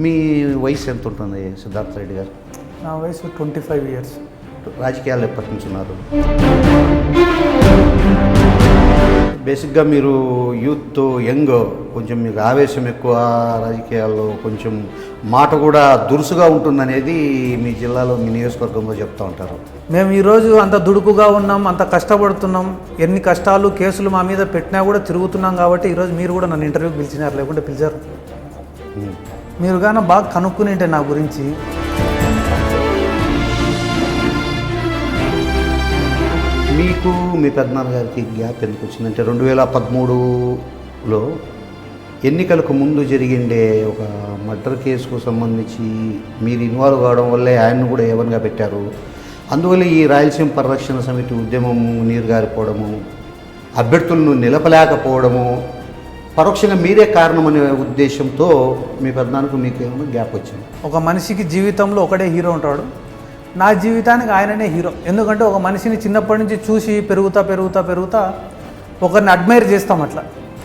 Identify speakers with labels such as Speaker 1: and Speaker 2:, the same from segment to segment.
Speaker 1: మీ వయసు ఎంత ఉంటుంది సిద్ధార్థ రెడ్డి గారు?
Speaker 2: నా వయసు 25 ఇయర్స్.
Speaker 1: రాజకీయాల్లో ఎప్పటి నుంచి ఉన్నారు? బేసిక్గా మీరు యూత్ యంగ్, కొంచెం మీకు ఆవేశం ఎక్కువ, రాజకీయాల్లో కొంచెం మాట కూడా దురుసుగా ఉంటుందనేది మీ జిల్లాలో మీ నియోజకవర్గంలో చెప్తూ ఉంటారు.
Speaker 2: మేము ఈరోజు అంత దుడుకుగా ఉన్నాం, అంత కష్టపడుతున్నాం, ఎన్ని కష్టాలు కేసులు మా మీద పెట్టినా కూడా తిరుగుతున్నాం కాబట్టి ఈరోజు మీరు కూడా నన్ను ఇంటర్వ్యూకి పిలిచినారు, లేకుంటే పిలిచారు. మీరు కానీ బాగా కనుక్కుని నా గురించి.
Speaker 1: మీకు మీ పెద్దనాన్నగారికి గ్యాప్ ఎందుకు వచ్చిందంటే 2013లో ఎన్నికలకు ముందు జరిగిండే ఒక మర్డర్ కేసుకు సంబంధించి మీరు ఇన్వాల్వ్ కావడం వల్లే ఆయన్ను కూడా ఏవన్గా పెట్టారు. అందువల్ల ఈ రాయలసీమ పరిరక్షణ సమితి ఉద్యమం నీరుగారిపోవడము, అభ్యర్థులను నిలపలేకపోవడము పరోక్షంగా మీరే కారణం అనే ఉద్దేశంతో మీ పెద్దనాన్నకు మీకు ఏమైనా గ్యాప్ వచ్చింది.
Speaker 2: ఒక మనిషికి జీవితంలో ఒకడే హీరో ఉంటాడు, నా జీవితానికి ఆయననే హీరో. ఎందుకంటే ఒక మనిషిని చిన్నప్పటి నుంచి చూసి పెరుగుతా ఒకరిని అడ్మైర్ చేస్తాం.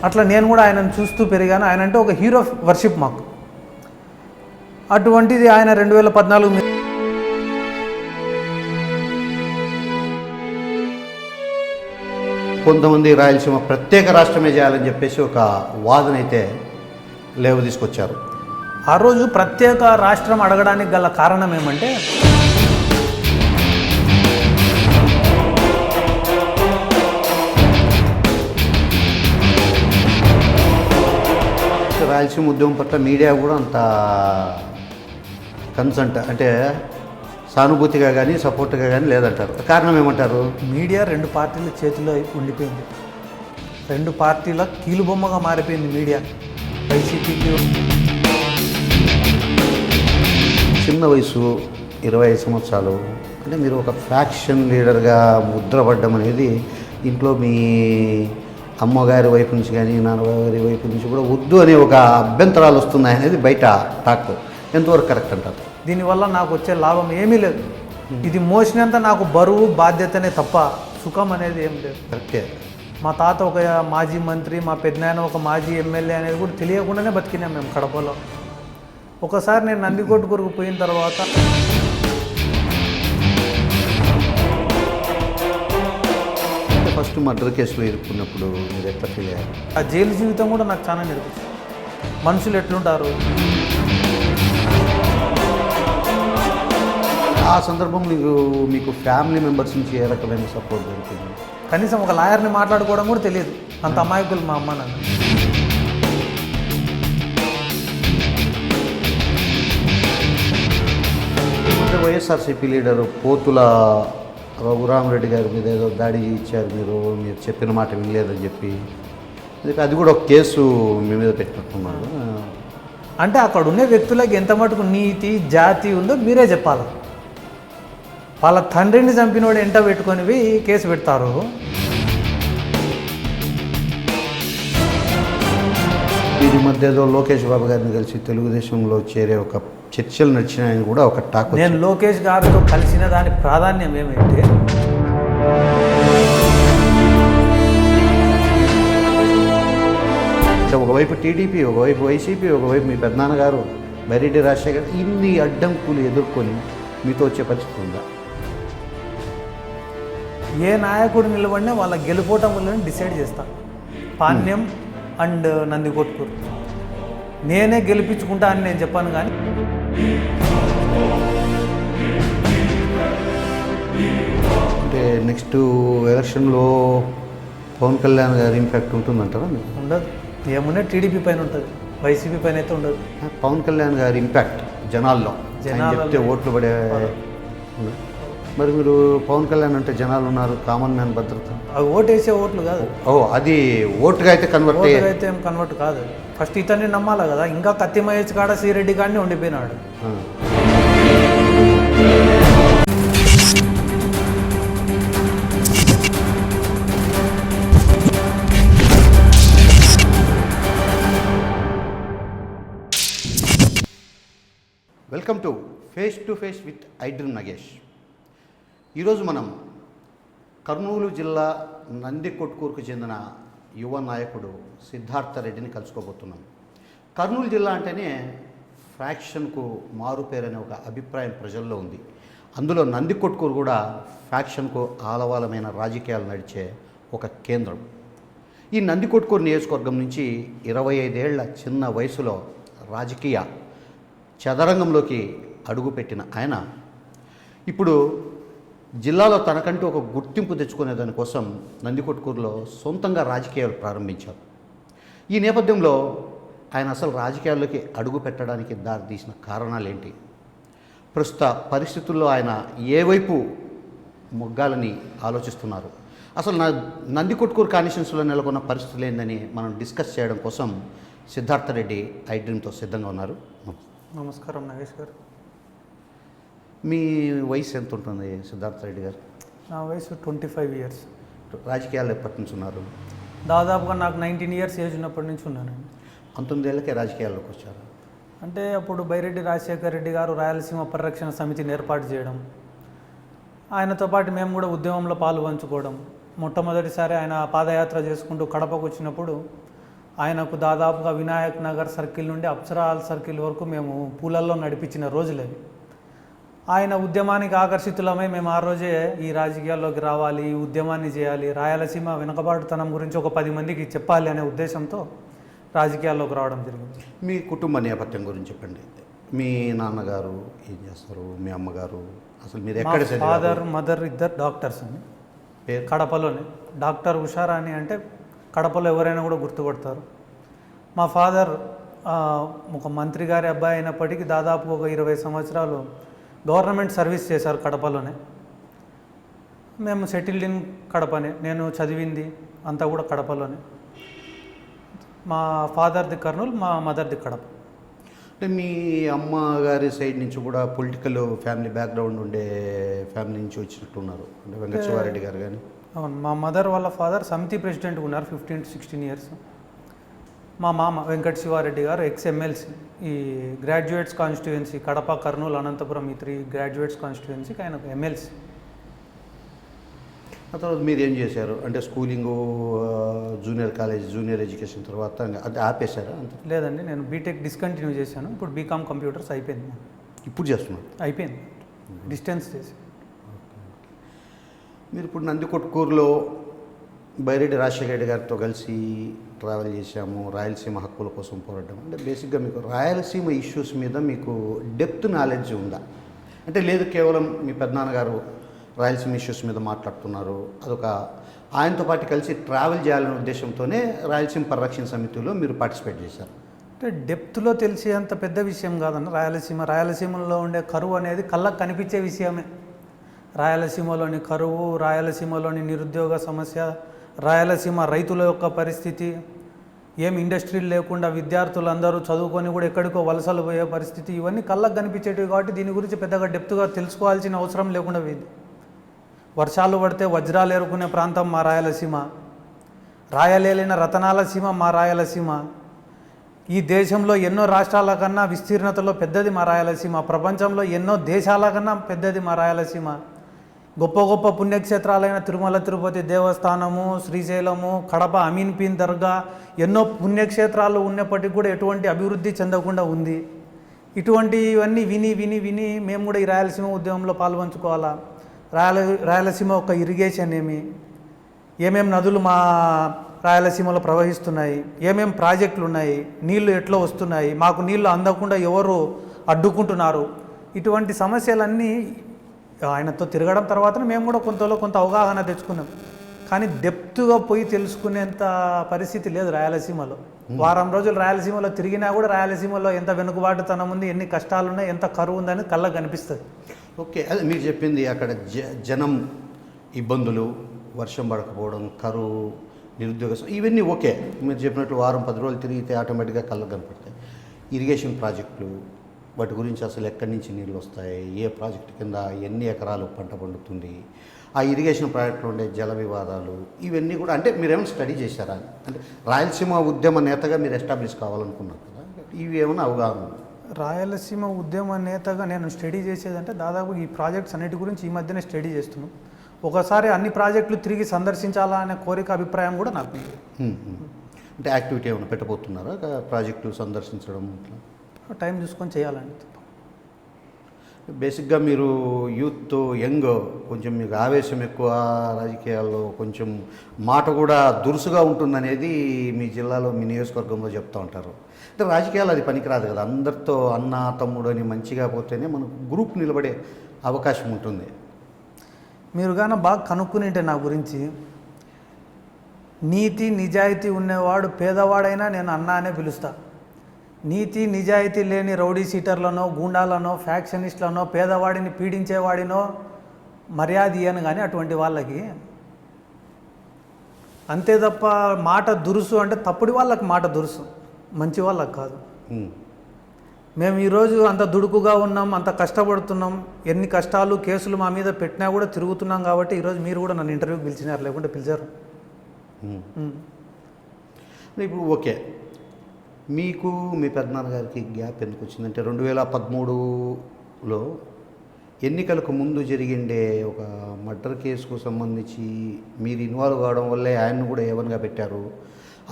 Speaker 2: అట్లా నేను కూడా ఆయనను చూస్తూ పెరిగాను. ఆయన అంటే ఒక హీరో వర్షిప్ మాకు. అటువంటిది ఆయన 2014
Speaker 1: కొంతమంది రాయలసీమ ప్రత్యేక రాష్ట్రమే చేయాలని చెప్పేసి ఒక వాదన అయితే లేవ తీసుకొచ్చారు.
Speaker 2: ఆ రోజు ప్రత్యేక రాష్ట్రం అడగడానికి గల కారణం ఏమంటే,
Speaker 1: రాయలసీమ ఉద్యమం పట్ల మీడియా కూడా అంత కన్సంట్ అంటే సానుభూతిగా కానీ సపోర్ట్గా కానీ లేదంటారు. కారణం ఏమంటారు?
Speaker 2: మీడియా 2 పార్టీల చేతిలో ఉండిపోయింది. 2 పార్టీల కీలుబొమ్మగా మారిపోయింది మీడియా. వైసీపీకి
Speaker 1: చిన్న వయసు 25 సంవత్సరాలు అంటే మీరు ఒక ఫ్యాక్షన్ లీడర్గా ముద్రపడ్డం అనేది ఇంట్లో మీ అమ్మగారి వైపు నుంచి కానీ నాన్నగారి వైపు నుంచి కూడా వద్దు అనే ఒక అభ్యంతరాలు వస్తున్నాయి అనేది బయట టాక్. ఎంతవరకు కరెక్ట్ అంటారు?
Speaker 2: దీనివల్ల నాకు వచ్చే లాభం ఏమీ లేదు. ఇది మోసినంత నాకు బరువు బాధ్యతనే తప్ప సుఖం అనేది ఏం లేదు.
Speaker 1: కరెక్టే.
Speaker 2: మా తాత ఒక మాజీ మంత్రి, మా పెద్దనాయన ఒక మాజీ ఎమ్మెల్యే అనేది కూడా తెలియకుండానే బతికినాం మేము కడపలో. ఒకసారి నేను నందికొట్కూరుకు పోయిన తర్వాత
Speaker 1: ఫస్ట్ మర్డర్ కేసులో ఇరుక్కున్నప్పుడు మీరు ఎట్లా ఫీల్ అయ్యారు?
Speaker 2: ఆ జైలు జీవితం కూడా నాకు చాలా నేర్పించింది. మనుషులు ఎట్లుంటారు.
Speaker 1: ఆ సందర్భంలో మీకు ఫ్యామిలీ మెంబర్స్ నుంచి ఏ రకమైన సపోర్ట్ దొరికింది?
Speaker 2: కనీసం ఒక లాయర్ని మాట్లాడుకోవడం కూడా తెలియదు, అంత అమాయకులు మా అమ్మ నాన్న.
Speaker 1: అంటే వైఎస్ఆర్సీపీ లీడరు పోతుల రఘురామరెడ్డి గారి మీద ఏదో దాడి ఇచ్చారు, మీరు చెప్పిన మాట వినలేదని చెప్పి, అది కూడా ఒక కేసు మీ మీద పెట్టినట్టున్నారు.
Speaker 2: అంటే అక్కడ ఉండే వ్యక్తులకు ఎంత మటుకు నీతి జాతి ఉందో మీరే చెప్పాలి. వాళ్ళ తండ్రిని చంపినోడు ఎంట పెట్టుకొని కేసు పెడతారు.
Speaker 1: దీని మధ్య ఏదో లోకేష్ బాబు గారిని కలిసి తెలుగుదేశంలో చేరే ఒక చర్చలు నడిచినాయని కూడా ఒక టాక్.
Speaker 2: నేను లోకేష్ గారితో కలిసిన దాని ప్రాధాన్యం ఏమంటే,
Speaker 1: ఒకవైపు టీడీపీ, ఒకవైపు వైసీపీ, ఒకవైపు మీ పెద్దనాన్నగారు బైరెడ్డి రాజశేఖర్, ఇన్ని అడ్డంకులు ఎదుర్కొని మీతో వచ్చే పరిస్థితి ఉందా?
Speaker 2: ఏ నాయకుడు నిలబడినా వాళ్ళ గెలుపోవటం డిసైడ్ చేస్తా. పాణ్యం అండ్ నందికొట్కూరు నేనే గెలిపించుకుంటా అని నేను చెప్పాను. కానీ
Speaker 1: అంటే నెక్స్ట్ ఎలక్షన్లో పవన్ కళ్యాణ్ గారి ఇంపాక్ట్ ఉంటుందంటారా?
Speaker 2: ఉండదు. ఏమున్నా టీడీపీ పైన ఉంటుంది, వైసీపీ పైన అయితే ఉండదు.
Speaker 1: పవన్ కళ్యాణ్ గారి ఇంపాక్ట్ జనాల్లో చెప్తే ఓట్లు పడే. మరి మీరు పవన్ కళ్యాణ్ అంటే జనాలు ఉన్నారు, కామన్ మ్యాన్ భద్రత,
Speaker 2: అవి ఓటేసే ఓట్లు కాదు.
Speaker 1: అది ఓటుగా అయితే కన్వర్ట్
Speaker 2: అయితే ఏం కన్వర్ట్ కాదు. ఫస్ట్ ఇతన్ని నమ్మాలి కదా. ఇంకా కత్తి మహేష్ కాడ శ్రీరెడ్డి కాడనే ఉండిపోయినాడు.
Speaker 1: Welcome to face to face with iDream Nagesh. ఈరోజు మనం కర్నూలు జిల్లా నందికొట్కూరుకు చెందిన యువ నాయకుడు సిద్ధార్థ రెడ్డిని కలుసుకోబోతున్నాం. కర్నూలు జిల్లా అంటేనే ఫ్యాక్షన్కు మారుపేరనే ఒక అభిప్రాయం ప్రజల్లో ఉంది. అందులో నందికొట్కూరు కూడా ఫ్యాక్షన్కు ఆలవాలమైన రాజకీయాలు నడిచే ఒక కేంద్రం. ఈ నందికొట్కూరు నియోజకవర్గం నుంచి 25 ఏళ్ల చిన్న వయసులో రాజకీయ చదరంగంలోకి అడుగుపెట్టిన ఆయన ఇప్పుడు జిల్లాలో తనకంటూ ఒక గుర్తింపు తెచ్చుకునే దానికోసం నందికొట్కూరులో సొంతంగా రాజకీయాలు ప్రారంభించారు. ఈ నేపథ్యంలో ఆయన అసలు రాజకీయాల్లోకి అడుగు పెట్టడానికి దారితీసిన కారణాలు ఏంటి, ప్రస్తుత పరిస్థితుల్లో ఆయన ఏ వైపు మొగ్గాలని ఆలోచిస్తున్నారు, అసలు నందికొట్కూరు కాన్స్టిట్యున్సీలో నెలకొన్న పరిస్థితులు ఏందని మనం డిస్కస్ చేయడం కోసం సిద్ధార్థరెడ్డి ఐ డ్రీమ్తో సిద్ధంగా ఉన్నారు.
Speaker 2: నమస్కారం నాగేష్ గారు.
Speaker 1: మీ వయసు ఎంత ఉంటుంది సిద్ధార్థరెడ్డి గారు?
Speaker 2: నా వయసు 25 ఇయర్స్.
Speaker 1: రాజకీయాలు ఎప్పటి నుంచి ఉన్నారు?
Speaker 2: దాదాపుగా నాకు 19 ఇయర్స్ ఏజ్ ఉన్నప్పటి నుంచి ఉన్నానండి.
Speaker 1: 19 ఏళ్ళకే రాజకీయాల్లోకి వచ్చారు.
Speaker 2: అంటే అప్పుడు బైరెడ్డి రాజశేఖర్ రెడ్డి గారు రాయలసీమ పరిరక్షణ సమితిని ఏర్పాటు చేయడం, ఆయనతో పాటు మేము కూడా ఉద్యమంలో పాలు పంచుకోవడం. మొట్టమొదటిసారి ఆయన పాదయాత్ర చేసుకుంటూ కడపకు వచ్చినప్పుడు ఆయనకు దాదాపుగా వినాయక్ నగర్ సర్కిల్ నుండి అప్సరాల్ సర్కిల్ వరకు మేము పూలల్లో నడిపించిన రోజులవి. ఆయన ఉద్యమానికి ఆకర్షితులమై మేము ఆ రోజే ఈ రాజకీయాల్లోకి రావాలి, ఈ ఉద్యమాన్ని చేయాలి, రాయలసీమ వెనుకబాటుతనం గురించి ఒక 10 మందికి చెప్పాలి అనే ఉద్దేశంతో రాజకీయాల్లోకి రావడం జరిగింది.
Speaker 1: మీ కుటుంబ నేపథ్యం గురించి చెప్పండి. మీ నాన్నగారు ఏం చేస్తారు, మీ అమ్మగారు, అసలు మీరు ఎక్కడ చదివారు?
Speaker 2: ఫాదర్ మదర్ ఇద్దరు డాక్టర్స్ అండి.
Speaker 1: పేరు?
Speaker 2: కడపలోనే డాక్టర్ ఉషారాణి అంటే కడపలో ఎవరైనా కూడా గుర్తుపడతారు. మా ఫాదర్ ఒక మంత్రి గారి అబ్బాయి అయినప్పటికీ దాదాపు ఒక 20 సంవత్సరాలు గవర్నమెంట్ సర్వీస్ చేశారు కడపలోనే. మేము సెటిల్డ్ ఇన్ కడపనే, నేను చదివింది అంతా కూడా కడపలోనే. మా ఫాదర్ది కర్నూలు, మా మదర్ది కడప.
Speaker 1: అంటే మీ అమ్మగారి సైడ్ నుంచి కూడా పొలిటికల్ ఫ్యామిలీ బ్యాక్గ్రౌండ్ ఉండే ఫ్యామిలీ నుంచి వచ్చినట్టున్నారు, అంటే వెంకట శివారెడ్డి గారు కానీ?
Speaker 2: అవును, మా మదర్ వాళ్ళ ఫాదర్ సమితి ప్రెసిడెంట్గా ఉన్నారు 15 to 16 ఇయర్స్. మా మామ వెంకట శివారెడ్డి గారు ఎక్స్-ఎమ్మెల్సీ, ఈ గ్రాడ్యుయేట్స్ కాన్స్టిట్యుయెన్సీ కడప, కర్నూలు, అనంతపురం ఈ 3 గ్రాడ్యుయేట్స్ కాన్స్టిట్యుయెన్సీకి ఆయన ఎమ్మెల్సీ.
Speaker 1: ఆ తర్వాత మీరు ఏం చేశారు? అంటే schooling, junior college, junior education తర్వాత అంటే ఆపేశారా? అంతే?
Speaker 2: లేదండి, నేను బీటెక్ డిస్కంటిన్యూ చేశాను. ఇప్పుడు బీకామ్ కంప్యూటర్స్ అయిపోయింది.
Speaker 1: ఇప్పుడు చేస్తున్నారు?
Speaker 2: అయిపోయింది, డిస్టెన్స్ చేసి.
Speaker 1: మీరు ఇప్పుడు నందికొట్కూరులో బైరెడ్డి రాజశేఖర రెడ్డి గారితో కలిసి ట్రావెల్ చేశాము, రాయలసీమ హక్కుల కోసం పోరాటం. అంటే బేసిక్గా మీకు రాయలసీమ ఇష్యూస్ మీద మీకు డెప్త్ నాలెడ్జ్ ఉందా? అంటే లేదు కేవలం మీ పెద్దనాన్నగారు రాయలసీమ ఇష్యూస్ మీద మాట్లాడుతున్నారు, అదొక ఆయనతో పాటు కలిసి ట్రావెల్ చేయాలనే ఉద్దేశంతోనే రాయలసీమ పరిరక్షణ సమితిలో మీరు పార్టిసిపేట్ చేశారు?
Speaker 2: అంటే డెప్త్లో తెలిసేంత పెద్ద విషయం కాదన్న రాయలసీమలో ఉండే కరువు అనేది కళ్ళకు కనిపించే విషయమే. రాయలసీమలోని కరువు, రాయలసీమలోని నిరుద్యోగ సమస్య, రాయలసీమ రైతుల యొక్క పరిస్థితి, ఏం ఇండస్ట్రీలు లేకుండా విద్యార్థులందరూ చదువుకొని కూడా ఎక్కడికో వలసలు పోయే పరిస్థితి, ఇవన్నీ కళ్ళకు కనిపించేటివి కాబట్టి దీని గురించి పెద్దగా డెప్త్గా తెలుసుకోవాల్సిన అవసరం లేకుండా పోయింది. వర్షాలు పడితే వజ్రాలు ఏరుకునే ప్రాంతం మా రాయలసీమ, రాయలేలిన రతనాల సీమ మా రాయలసీమ. ఈ దేశంలో ఎన్నో రాష్ట్రాల కన్నా విస్తీర్ణతలో పెద్దది మా రాయలసీమ, ప్రపంచంలో ఎన్నో దేశాల కన్నా పెద్దది మా రాయలసీమ. గొప్ప గొప్ప పుణ్యక్షేత్రాలైన తిరుమల తిరుపతి దేవస్థానము, శ్రీశైలము, కడప అమీన్పీన్ దర్గా, ఎన్నో పుణ్యక్షేత్రాలు ఉన్నప్పటికీ కూడా ఎటువంటి అభివృద్ధి చెందకుండా ఉంది. ఇటువంటివన్నీ విని విని విని మేము కూడా ఈ రాయలసీమ ఉద్యమంలో పాల్పంచుకోవాలా. రాయలసీమ ఒక ఇరిగేషన్ ఏమేం నదులు మా రాయలసీమలో ప్రవహిస్తున్నాయి, ఏమేం ప్రాజెక్టులు ఉన్నాయి, నీళ్లు ఎట్లా వస్తున్నాయి, మాకు నీళ్లు అందకుండా ఎవరు అడ్డుకుంటున్నారు, ఇటువంటి సమస్యలన్నీ ఆయనతో తిరగడం తర్వాతనే మేము కూడా కొంత అవగాహన తెచ్చుకున్నాం. కానీ డెప్త్గా పోయి తెలుసుకునేంత పరిస్థితి లేదు రాయలసీమలో. వారం రోజులు రాయలసీమలో తిరిగినా కూడా రాయలసీమలో ఎంత వెనుకబాటుతనం ఉంది, ఎన్ని కష్టాలు ఉన్నాయి, ఎంత కరువు ఉందని కళ్ళకు కనిపిస్తుంది.
Speaker 1: ఓకే, అది మీరు చెప్పింది అక్కడ జనం ఇబ్బందులు, వర్షం పడకపోవడం, కరువు, నిరుద్యోగ ఇవన్నీ ఓకే. మీరు చెప్పినట్లు వారం 10 రోజులు తిరిగితే ఆటోమేటిక్గా కళ్ళకు కనపడతాయి. ఇరిగేషన్ ప్రాజెక్టులు, వాటి గురించి అసలు ఎక్కడి నుంచి నీళ్ళు వస్తాయి, ఏ ప్రాజెక్టు కింద ఎన్ని ఎకరాలు పంట పండుతుంది, ఆ ఇరిగేషన్ ప్రాజెక్టులో ఉండే జల వివాదాలు, ఇవన్నీ కూడా అంటే మీరేమైనా స్టడీ చేశారా? అంటే రాయలసీమ ఉద్యమ నేతగా మీరు ఎస్టాబ్లిష్ కావాలనుకున్నారు కదా, ఇవి ఏమైనా అవగాహన?
Speaker 2: రాయలసీమ ఉద్యమ నేతగా నేను స్టడీ చేసేదంటే దాదాపు ఈ ప్రాజెక్ట్స్ అన్నిటి గురించి ఈ మధ్యనే స్టడీ చేస్తున్నాం. ఒకసారి అన్ని ప్రాజెక్టులు తిరిగి సందర్శించాలా అనే కోరిక, అభిప్రాయం కూడా నాకు.
Speaker 1: అంటే యాక్టివిటీ ఏమైనా పెట్టబోతున్నారా ప్రాజెక్టులు సందర్శించడం?
Speaker 2: టైం చూసుకొని చేయాలండి.
Speaker 1: బేసిక్గా మీరు యూత్ యంగ్, కొంచెం మీకు ఆవేశం ఎక్కువ, రాజకీయాల్లో కొంచెం మాట కూడా దురుసుగా ఉంటుందనేది మీ జిల్లాలో మీ నియోజకవర్గంలో చెప్తూ ఉంటారు. అంటే రాజకీయాలు అది పనికిరాదు కదా, అందరితో అన్న తమ్ముడు అని మంచిగా పోతేనే మనకు గ్రూప్ నిలబడే అవకాశం ఉంటుంది.
Speaker 2: మీరు కానీ బాగా కనుక్కునింటే నా గురించి, నీతి నిజాయితీ ఉన్నవాడు పేదవాడైనా నేను అన్న అనే పిలుస్తా. నీతి నిజాయితీ లేని రౌడీ సీటర్లనో, గూండాలనో, ఫ్యాక్షనిస్టులనో, పేదవాడిని పీడించేవాడినో మర్యాద ఇయ్యను కానీ అటువంటి వాళ్ళకి. అంతే తప్ప మాట దురుసు అంటే తప్పుడు వాళ్ళకి మాట దురుసు, మంచి వాళ్ళకి కాదు. మేము ఈరోజు అంత దుడుకుగా ఉన్నాం, అంత కష్టపడుతున్నాం, ఎన్ని కష్టాలు కేసులు మా మీద పెట్టినా కూడా తిరుగుతున్నాం కాబట్టి ఈరోజు మీరు కూడా నన్ను ఇంటర్వ్యూకి పిలిచినారు, లేకుంటే పిలిచారు.
Speaker 1: ఇప్పుడు ఓకే, మీకు మీ పెద్దనాన్నగారికి గ్యాప్ ఎందుకు వచ్చిందంటే 2013లో ఎన్నికలకు ముందు జరిగిండే ఒక మర్డర్ కేసుకు సంబంధించి మీరు ఇన్వాల్వ్ కావడం వల్లే ఆయన్ను కూడా ఏవన్గా పెట్టారు.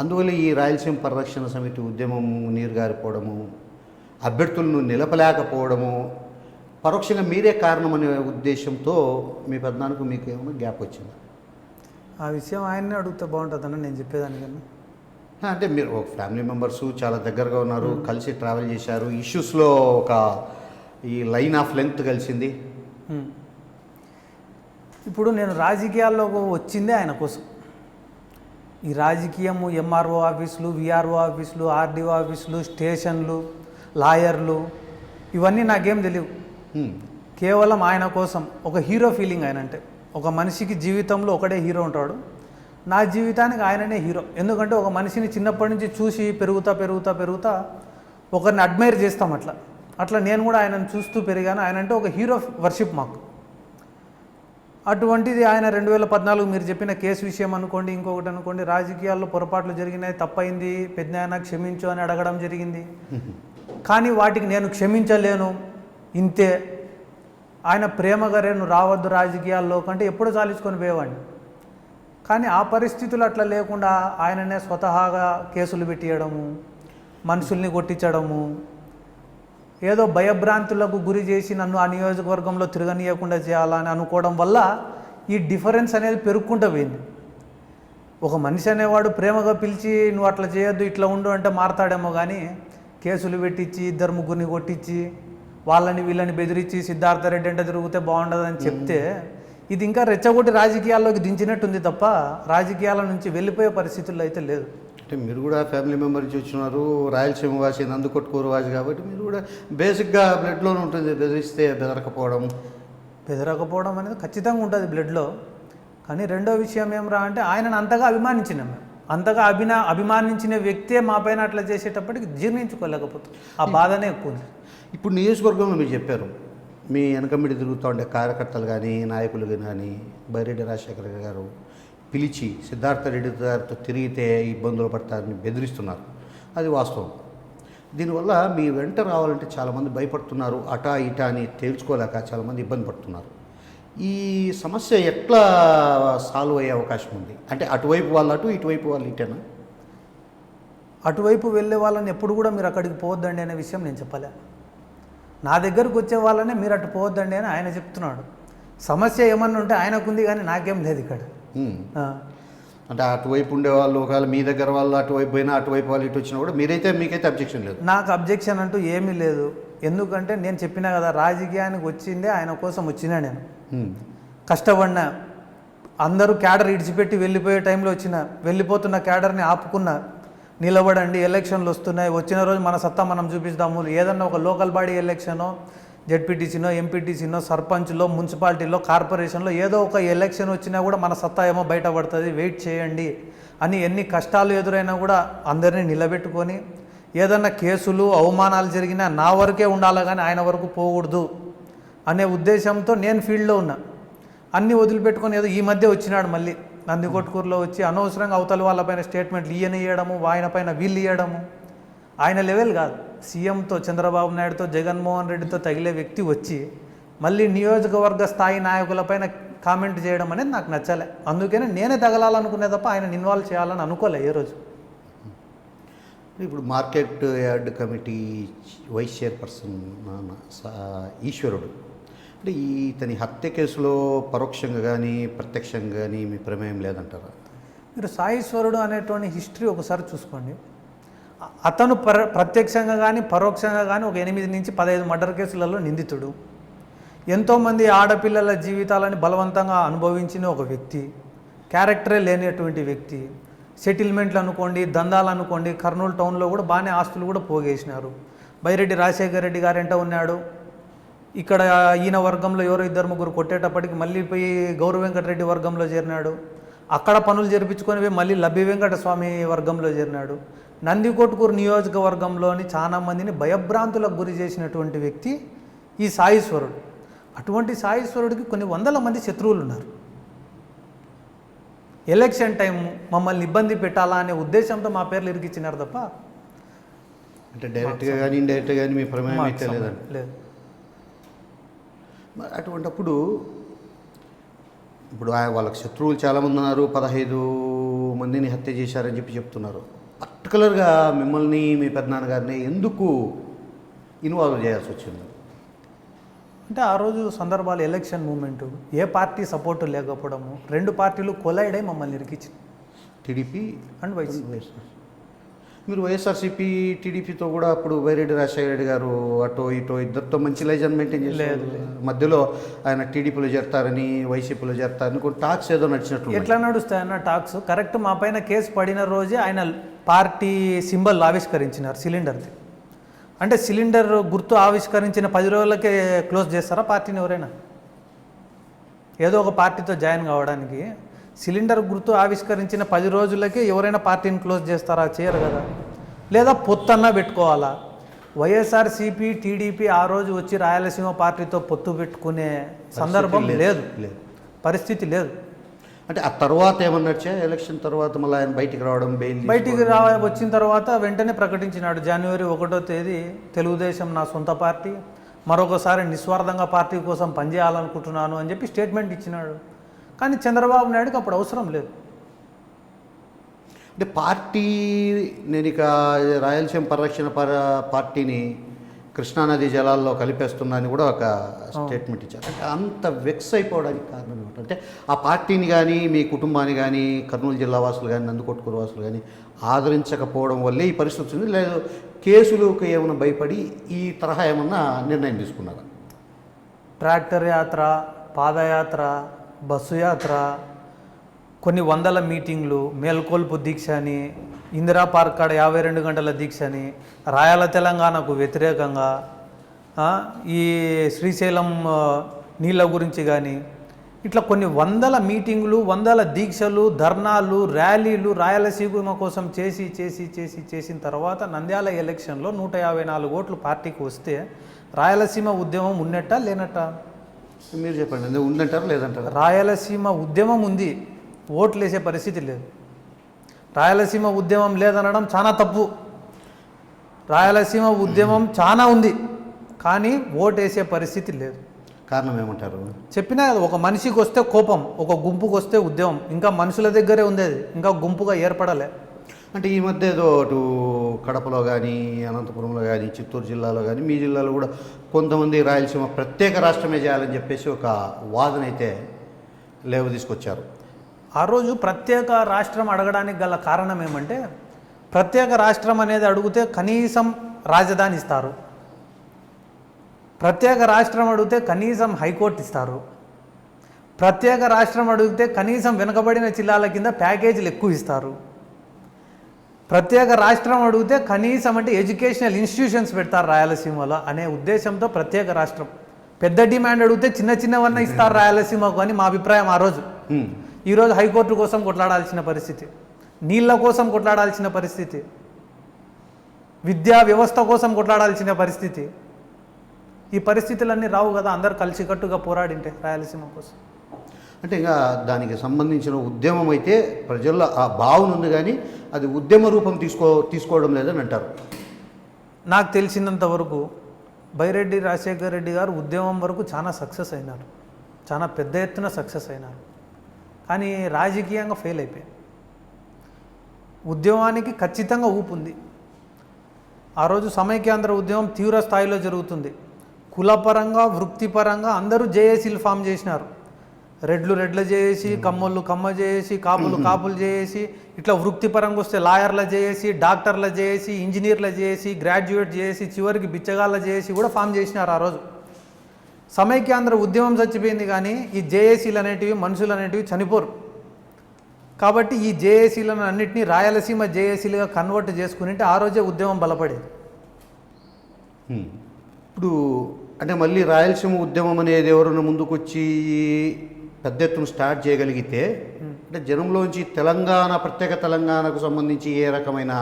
Speaker 1: అందువల్ల ఈ రాయలసీమ పరిరక్షణ సమితి ఉద్యమం నీరుగారిపోవడము, అభ్యర్థులను నిలపలేకపోవడము పరోక్షంగా మీరే కారణం అనే ఉద్దేశంతో మీ పెద్దనాన్నకు మీకు ఏమైనా గ్యాప్ వచ్చిందా?
Speaker 2: ఆ విషయం ఆయన్నే అడిగితే బాగుంటుందని నేను చెప్పేదానికన్నా.
Speaker 1: అంటే మీరు ఒక ఫ్యామిలీ మెంబర్స్ చాలా దగ్గరగా ఉన్నారు, కలిసి ట్రావెల్ చేశారు, ఇష్యూస్లో ఒక ఈ లైన్ ఆఫ్ లెంగ్త్ కలిసింది.
Speaker 2: ఇప్పుడు నేను రాజకీయాల్లో వచ్చిందే ఆయన కోసం. ఈ రాజకీయము, ఎంఆర్ఓ ఆఫీసులు, విఆర్ఓ ఆఫీసులు, ఆర్డీఓ ఆఫీసులు, స్టేషన్లు, లాయర్లు, ఇవన్నీ నాకేం తెలియవు. కేవలం ఆయన కోసం ఒక హీరో ఫీలింగ్. ఆయన అంటే ఒక మనిషికి జీవితంలో ఒకడే హీరో ఉంటాడు, నా జీవితానికి ఆయననే హీరో. ఎందుకంటే ఒక మనిషిని చిన్నప్పటి నుంచి చూసి పెరుగుతా పెరుగుతా పెరుగుతా ఒకరిని అడ్మైర్ చేస్తాం. అట్లా నేను కూడా ఆయనను చూస్తూ పెరిగాను. ఆయన అంటే ఒక హీరో వర్షిప్ మాకు. అటువంటిది ఆయన 2014 మీరు చెప్పిన కేసు విషయం అనుకోండి, ఇంకొకటి అనుకోండి, రాజకీయాల్లో పొరపాట్లు జరిగినాయి, తప్పైంది, పెద్దనాయన క్షమించు అని అడగడం జరిగింది. కానీ వాటికి నేను క్షమించలేను, ఇంతే. ఆయన ప్రేమగారే నువ్వు రావద్దు రాజకీయాల్లో కంటే ఎప్పుడూ చాలించుకొని పోయేవాడిని. కానీ ఆ పరిస్థితులు అట్లా లేకుండా ఆయననే స్వతహాగా కేసులు పెట్టియడము, మనుషుల్ని కొట్టించడము, ఏదో భయభ్రాంతులకు గురి చేసి నన్ను ఆ నియోజకవర్గంలో తిరగనీయకుండా చేయాలని అనుకోవడం వల్ల ఈ డిఫరెన్స్ అనేది పెరుగుకుంటూ పోయింది. ఒక మనిషి అనేవాడు ప్రేమగా పిలిచి నువ్వు అట్లా చేయొద్దు, ఇట్లా ఉండు అంటే మారతాడేమో, కానీ కేసులు పెట్టించి 2-3 కొట్టించి వాళ్ళని వీళ్ళని బెదిరించి సిద్ధార్థ రెడ్డి అంటే తిరిగితే బాగుండదని చెప్తే ఇది ఇంకా రెచ్చగొట్టి రాజకీయాల్లోకి దించినట్టుంది తప్ప రాజకీయాల నుంచి వెళ్ళిపోయే పరిస్థితుల్లో అయితే లేదు.
Speaker 1: అంటే మీరు కూడా ఫ్యామిలీ మెంబర్ నుంచి వచ్చినారు, రాయలసీమ వాసి, నందుకొట్కూరు వాసి, కాబట్టి మీరు కూడా బేసిక్గా బ్లడ్లోనే ఉంటుంది. బెదిరిస్తే బెదరకపోవడం అనేది ఖచ్చితంగా ఉంటుంది బ్లడ్లో. కానీ రెండో విషయం ఏమరా అంటే ఆయనను అంతగా అభిమానించినాం మేము. అంతగా అభిమానించిన వ్యక్తే మా పైన అట్లా చేసేటప్పటికి జీర్ణించుకోలేకపోతాం. ఆ బాధనే ఎక్కువ ఉంది. ఇప్పుడు నియోజకవర్గంలో మీరు చెప్పారు, మీ వెనకమిడి తిరుగుతూ ఉండే కార్యకర్తలు కానీ నాయకులు కానీ బైరెడ్డి రాజశేఖర గారు పిలిచి సిద్ధార్థ రెడ్డి గారితో తిరిగితే ఇబ్బందులు పడతారని బెదిరిస్తున్నారు. అది వాస్తవం. దీనివల్ల మీ వెంట రావాలంటే చాలామంది భయపడుతున్నారు, అటా ఇటా అని తేల్చుకోలేక చాలామంది ఇబ్బంది పడుతున్నారు. ఈ సమస్య ఎట్లా సాల్వ్ అయ్యే అవకాశం ఉంది? అంటే అటువైపు వాళ్ళు అటు, ఇటువైపు వాళ్ళు ఇటేనా?
Speaker 2: అటువైపు వెళ్ళే వాళ్ళని ఎప్పుడు కూడా మీరు అక్కడికి పోవద్దండి అనే విషయం నేను చెప్పలే. నా దగ్గరకు వచ్చే వాళ్ళనే మీరు అటు పోవద్దండి అని ఆయన చెప్తున్నాడు. సమస్య ఏమన్నా ఉంటే ఆయనకుంది, కానీ నాకేం లేదు ఇక్కడ.
Speaker 1: అంటే అటువైపు ఉండే వాళ్ళు ఒకవేళ మీ దగ్గర వాళ్ళు అటువైపు పోయినా, అటువైపు వాళ్ళు ఇటు వచ్చినా కూడా మీకైతే అబ్జెక్షన్ లేదు? నాకు
Speaker 2: అబ్జెక్షన్ అంటూ ఏమీ లేదు. ఎందుకంటే నేను చెప్పినా కదా, రాజకీయానికి వచ్చిందే ఆయన కోసం వచ్చినా. నేను కష్టపడినా, అందరూ క్యాడర్ ఇడిచిపెట్టి వెళ్ళిపోయే టైంలో వెళ్ళిపోతున్న క్యాడర్ని ఆపుకున్నా. నిలబడండి, ఎలక్షన్లు వస్తున్నాయి, వచ్చిన రోజు మన సత్తా మనం చూపిస్తాము. ఏదన్నా ఒక లోకల్ బాడీ ఎలక్షనో, జెడ్పీటీసీనో, ఎంపీటీసీనో, సర్పంచ్లో, మున్సిపాలిటీలో, కార్పొరేషన్లో ఏదో ఒక ఎలక్షన్ వచ్చినా కూడా మన సత్తా ఏమో బయటపడుతుంది, వెయిట్ చేయండి అని ఎన్ని కష్టాలు ఎదురైనా కూడా అందరినీ నిలబెట్టుకొని, ఏదన్నా కేసులు అవమానాలు జరిగినా నా వరకే ఉండాలి కానీ ఆయన వరకు పోకూడదు అనే ఉద్దేశంతో నేను ఫీల్డ్లో ఉన్నా. అన్నీ వదిలిపెట్టుకొని ఏదో ఈ మధ్య వచ్చినాడు మళ్ళీ నందికొట్కూరులో వచ్చి అనవసరంగా అవతల వాళ్ళపైన స్టేట్మెంట్లు ఇయ్యడము, ఆయన పైన వీళ్ళు ఇవ్వడము. ఆయన లెవెల్ కాదు. సీఎంతో, చంద్రబాబు నాయుడుతో, జగన్మోహన్ రెడ్డితో తగిలే వ్యక్తి వచ్చి మళ్ళీ నియోజకవర్గ స్థాయి నాయకులపైన కామెంట్ చేయడం అనేది నాకు నచ్చలే. అందుకనే నేనే తగలాలనుకునే తప్ప ఆయన ఇన్వాల్వ్ చేయాలని అనుకోలే ఏ రోజు.
Speaker 1: ఇప్పుడు market yard committee vice chairperson ఈశ్వరుడు, అంటే ఇతని హత్య కేసులో పరోక్షంగా కానీ ప్రత్యక్షంగా కానీ మీ ప్రమేయం లేదంటారా?
Speaker 2: మీరు సాయీశ్వరుడు అనేటువంటి హిస్టరీ ఒకసారి చూసుకోండి. అతను ప్రత్యక్షంగా కానీ పరోక్షంగా కానీ ఒక 8 నుంచి 15 మర్డర్ కేసులలో నిందితుడు. ఎంతోమంది ఆడపిల్లల జీవితాలని బలవంతంగా అనుభవించిన ఒక వ్యక్తి, క్యారెక్టరే లేనటువంటి వ్యక్తి. సెటిల్మెంట్లు అనుకోండి, దందాలు అనుకోండి, కర్నూలు టౌన్లో కూడా బాగానే ఆస్తులు కూడా పోగేసినారు. బైరెడ్డి రాజశేఖర రెడ్డి గారెంట ఉన్నాడు. ఇక్కడ ఈయన వర్గంలో ఎవరో 2-3 కొట్టేటప్పటికి మళ్ళీ పోయి గౌరవ వెంకటరెడ్డి వర్గంలో చేరినాడు. అక్కడ పనులు జరిపించుకొని మళ్ళీ లబ్బి వెంకటస్వామి వర్గంలో చేరినాడు. నందికొట్కూరు నియోజకవర్గంలోని చాలా మందిని భయభ్రాంతులకు గురి చేసినటువంటి వ్యక్తి ఈ సాయీశ్వరుడు. అటువంటి సాయీశ్వరుడికి కొన్ని వందల మంది శత్రువులు ఉన్నారు. ఎలక్షన్ టైం మమ్మల్ని ఇబ్బంది పెట్టాలా అనే ఉద్దేశంతో మా పేర్లు ఇరికిచ్చినారు తప్ప
Speaker 1: అంటే డైరెక్ట్గా కానీ ఇండైరెక్ట్గా కానీ మీ ప్రమేయం అయితే లేదండి.
Speaker 2: లేదు.
Speaker 1: అటువంటప్పుడు ఇప్పుడు వాళ్ళకి శత్రువులు చాలామంది ఉన్నారు, 15 మందిని హత్య చేశారని చెప్తున్నారు. పర్టికులర్గా మిమ్మల్ని మీ పెద్దనాన్నగారిని ఎందుకు ఇన్వాల్వ్ చేయాల్సి వచ్చింది?
Speaker 2: అంటే ఆ రోజు సందర్భాలు ఎలక్షన్ మూమెంటు, ఏ పార్టీ సపోర్టు లేకపోవడము, 2 పార్టీలు కొలైడ్ అయి మమ్మల్ని ఇరికించింది,
Speaker 1: టీడీపీ
Speaker 2: అండ్ వైసీపీ.
Speaker 1: మీరు వైఎస్ఆర్సీపీ టీడీపీతో కూడా అప్పుడు బైరెడ్డి రాజశేఖర రెడ్డి గారు అటో ఇటో ఇద్దరితో మంచి లైజన్ మెయింటైన్ చేశారు. మధ్యలో ఆయన టీడీపీలో చేరతారని వైసీపీలో చేరతారని కొన్ని టాక్స్ ఏదో నడిచినట్టు.
Speaker 2: ఎట్లా నడుస్తాయన్న టాక్స్? కరెక్ట్ మా పైన కేసు పడిన రోజే ఆయన పార్టీ సింబల్ ఆవిష్కరించినారు, సిలిండర్ది. అంటే సిలిండర్ గుర్తు ఆవిష్కరించిన 10 రోజులకే క్లోజ్ చేస్తారా పార్టీని ఎవరైనా? ఏదో ఒక పార్టీతో జాయిన్ కావడానికి సిలిండర్ గుర్తు ఆవిష్కరించిన 10 రోజులకే ఎవరైనా పార్టీని క్లోజ్ చేస్తారా? చేయరు కదా. లేదా పొత్తన్నా పెట్టుకోవాలా? వైఎస్ఆర్సీపీ టీడీపీ ఆ రోజు వచ్చి రాయలసీమ పార్టీతో పొత్తు పెట్టుకునే సందర్భం లేదు, పరిస్థితి లేదు.
Speaker 1: అంటే ఆ తర్వాత ఏమన్నా ఎలక్షన్ తర్వాత మళ్ళీ ఆయన బయటికి రావడం, బయటికి
Speaker 2: వచ్చిన తర్వాత వెంటనే ప్రకటించినాడు, జనవరి 1వ తేదీ తెలుగుదేశం నా సొంత పార్టీ, మరొకసారి నిస్వార్థంగా పార్టీ కోసం పనిచేయాలనుకుంటున్నాను అని చెప్పి స్టేట్మెంట్ ఇచ్చినాడు. కానీ చంద్రబాబు నాయుడుకి అప్పుడు అవసరం లేదు.
Speaker 1: అంటే పార్టీ నేను ఇక రాయలసీమ పరిరక్షణ పార్టీని కృష్ణానది జలాల్లో కలిపేస్తున్నా అని కూడా ఒక స్టేట్మెంట్ ఇచ్చారు. అంటే అంత వెక్స్ అయిపోవడానికి కారణం ఏమిటి? అంటే ఆ పార్టీని కానీ మీ కుటుంబాన్ని కానీ కర్నూలు జిల్లా వాసులు కానీ నందికొట్కూరు వాసులు కానీ ఆదరించకపోవడం వల్లే ఈ పరిస్థితి వచ్చింది. లేదు కేసులకు ఏమైనా భయపడి ఈ తరహా ఏమన్నా నిర్ణయం తీసుకున్నారా?
Speaker 2: ట్రాక్టర్ యాత్ర, పాదయాత్ర, బస్సు యాత్ర, కొన్ని వందల మీటింగ్లు, మేల్కొల్పు దీక్ష అని, ఇందిరా పార్క్ కాడ 52 గంటల దీక్ష అని, రాయల తెలంగాణకు వ్యతిరేకంగా ఈ శ్రీశైలం నీళ్ళ గురించి కానీ ఇట్లా కొన్ని వందల మీటింగులు, వందల దీక్షలు, ధర్నాలు, ర్యాలీలు రాయలసీమ కోసం చేసిన తర్వాత నంద్యాల ఎలక్షన్లో 154 ఓట్లు పార్టీకి వస్తే రాయలసీమ ఉద్యమం ఉన్నట్టా లేనట్టా?
Speaker 1: మీరు చెప్పండి, ఉందంటారా లేదంటారా?
Speaker 2: రాయలసీమ ఉద్యమం ఉంది, ఓట్లు వేసే పరిస్థితి లేదు. రాయలసీమ ఉద్యమం లేదనడం చాలా తప్పు. రాయలసీమ ఉద్యమం చాలా ఉంది, కానీ ఓటు వేసే పరిస్థితి లేదు.
Speaker 1: కారణం ఏమంటారు?
Speaker 2: చెప్పినా కదా, ఒక మనిషికి వస్తే కోపం, ఒక గుంపుకు వస్తే ఉద్యమం. ఇంకా మనుషుల దగ్గరే ఉంది అది, ఇంకా గుంపుగా ఏర్పడలే.
Speaker 1: అంటే ఈ మధ్య ఏదో అటు కడపలో కానీ అనంతపురంలో కానీ చిత్తూరు జిల్లాలో కానీ మీ జిల్లాలో కూడా కొంతమంది రాయలసీమ ప్రత్యేక రాష్ట్రమే చేయాలని చెప్పేసి ఒక వాదన అయితే లేవు తీసుకొచ్చారు.
Speaker 2: ఆ రోజు ప్రత్యేక రాష్ట్రం అడగడానికి గల కారణం ఏమంటే, ప్రత్యేక రాష్ట్రం అనేది అడిగితే కనీసం రాజధాని ఇస్తారు, ప్రత్యేక రాష్ట్రం అడిగితే కనీసం హైకోర్టు ఇస్తారు, ప్రత్యేక రాష్ట్రం అడిగితే కనీసం వెనుకబడిన జిల్లాల కింద ప్యాకేజీలు ఎక్కువ ఇస్తారు, ప్రత్యేక రాష్ట్రం అడిగితే కనీసం అంటే ఎడ్యుకేషనల్ ఇన్స్టిట్యూషన్స్ పెడతారు రాయలసీమలో అనే ఉద్దేశంతో ప్రత్యేక రాష్ట్రం. పెద్ద డిమాండ్ అడిగితే చిన్నవన్నీ ఇస్తారు రాయలసీమకు అని మా అభిప్రాయం ఆ రోజు. ఈరోజు హైకోర్టు కోసం కొట్లాడాల్సిన పరిస్థితి, నీళ్ళ కోసం కొట్లాడాల్సిన పరిస్థితి, విద్యా వ్యవస్థ కోసం కొట్లాడాల్సిన పరిస్థితి. ఈ పరిస్థితులన్నీ రావు కదా అందరు కలిసికట్టుగా పోరాడింటే రాయలసీమ కోసం.
Speaker 1: అంటే ఇంకా దానికి సంబంధించిన ఉద్యమం అయితే ప్రజల్లో ఆ భావన ఉంది, కానీ అది ఉద్యమ రూపం తీసుకోవడం లేదని అంటారు.
Speaker 2: నాకు తెలిసినంత వరకు బైరెడ్డి రాజశేఖర రెడ్డి గారు ఉద్యమం వరకు చాలా సక్సెస్ అయినారు, చాలా పెద్ద ఎత్తున సక్సెస్ అయినారు. కానీ రాజకీయంగా ఫెయిల్ అయిపోయాయి. ఉద్యమానికి ఖచ్చితంగా ఊపు ఉంది, ఆ రోజు సమైక్యాంధ్ర ఉద్యమం తీవ్ర స్థాయిలో జరుగుతుంది. కులపరంగా వృత్తిపరంగా అందరూ జేఏసీలు ఫామ్ చేసినారు. రెడ్లు చేసి, కమ్మోళ్ళు కమ్మ చేసి, కాపులు చేసి, ఇట్లా వృత్తిపరంగా వస్తే లాయర్ల చేసి, డాక్టర్ల చేసి, ఇంజనీర్ల చేసి, గ్రాడ్యుయేట్ చేసి, చివరికి బిచ్చగాళ్ళ చేసి కూడా ఫామ్ చేసినారు. ఆ రోజు సమైక్యాంధ్ర ఉద్యమం చచ్చిపోయింది, కానీ ఈ జేఏసీలు అనేటివి మనుషులు అనేటివి చనిపోరు. కాబట్టి ఈ జేఏసీలను అన్నింటినీ రాయలసీమ జేఏసీలుగా కన్వర్ట్ చేసుకుని ఆ రోజే ఉద్యమం బలపడేది.
Speaker 1: ఇప్పుడు అంటే మళ్ళీ రాయలసీమ ఉద్యమం అనేది ఎవరైనా ముందుకొచ్చి పెద్ద ఎత్తున స్టార్ట్ చేయగలిగితే అంటే జనంలోంచి ప్రత్యేక తెలంగాణకు సంబంధించి ఏ రకమైన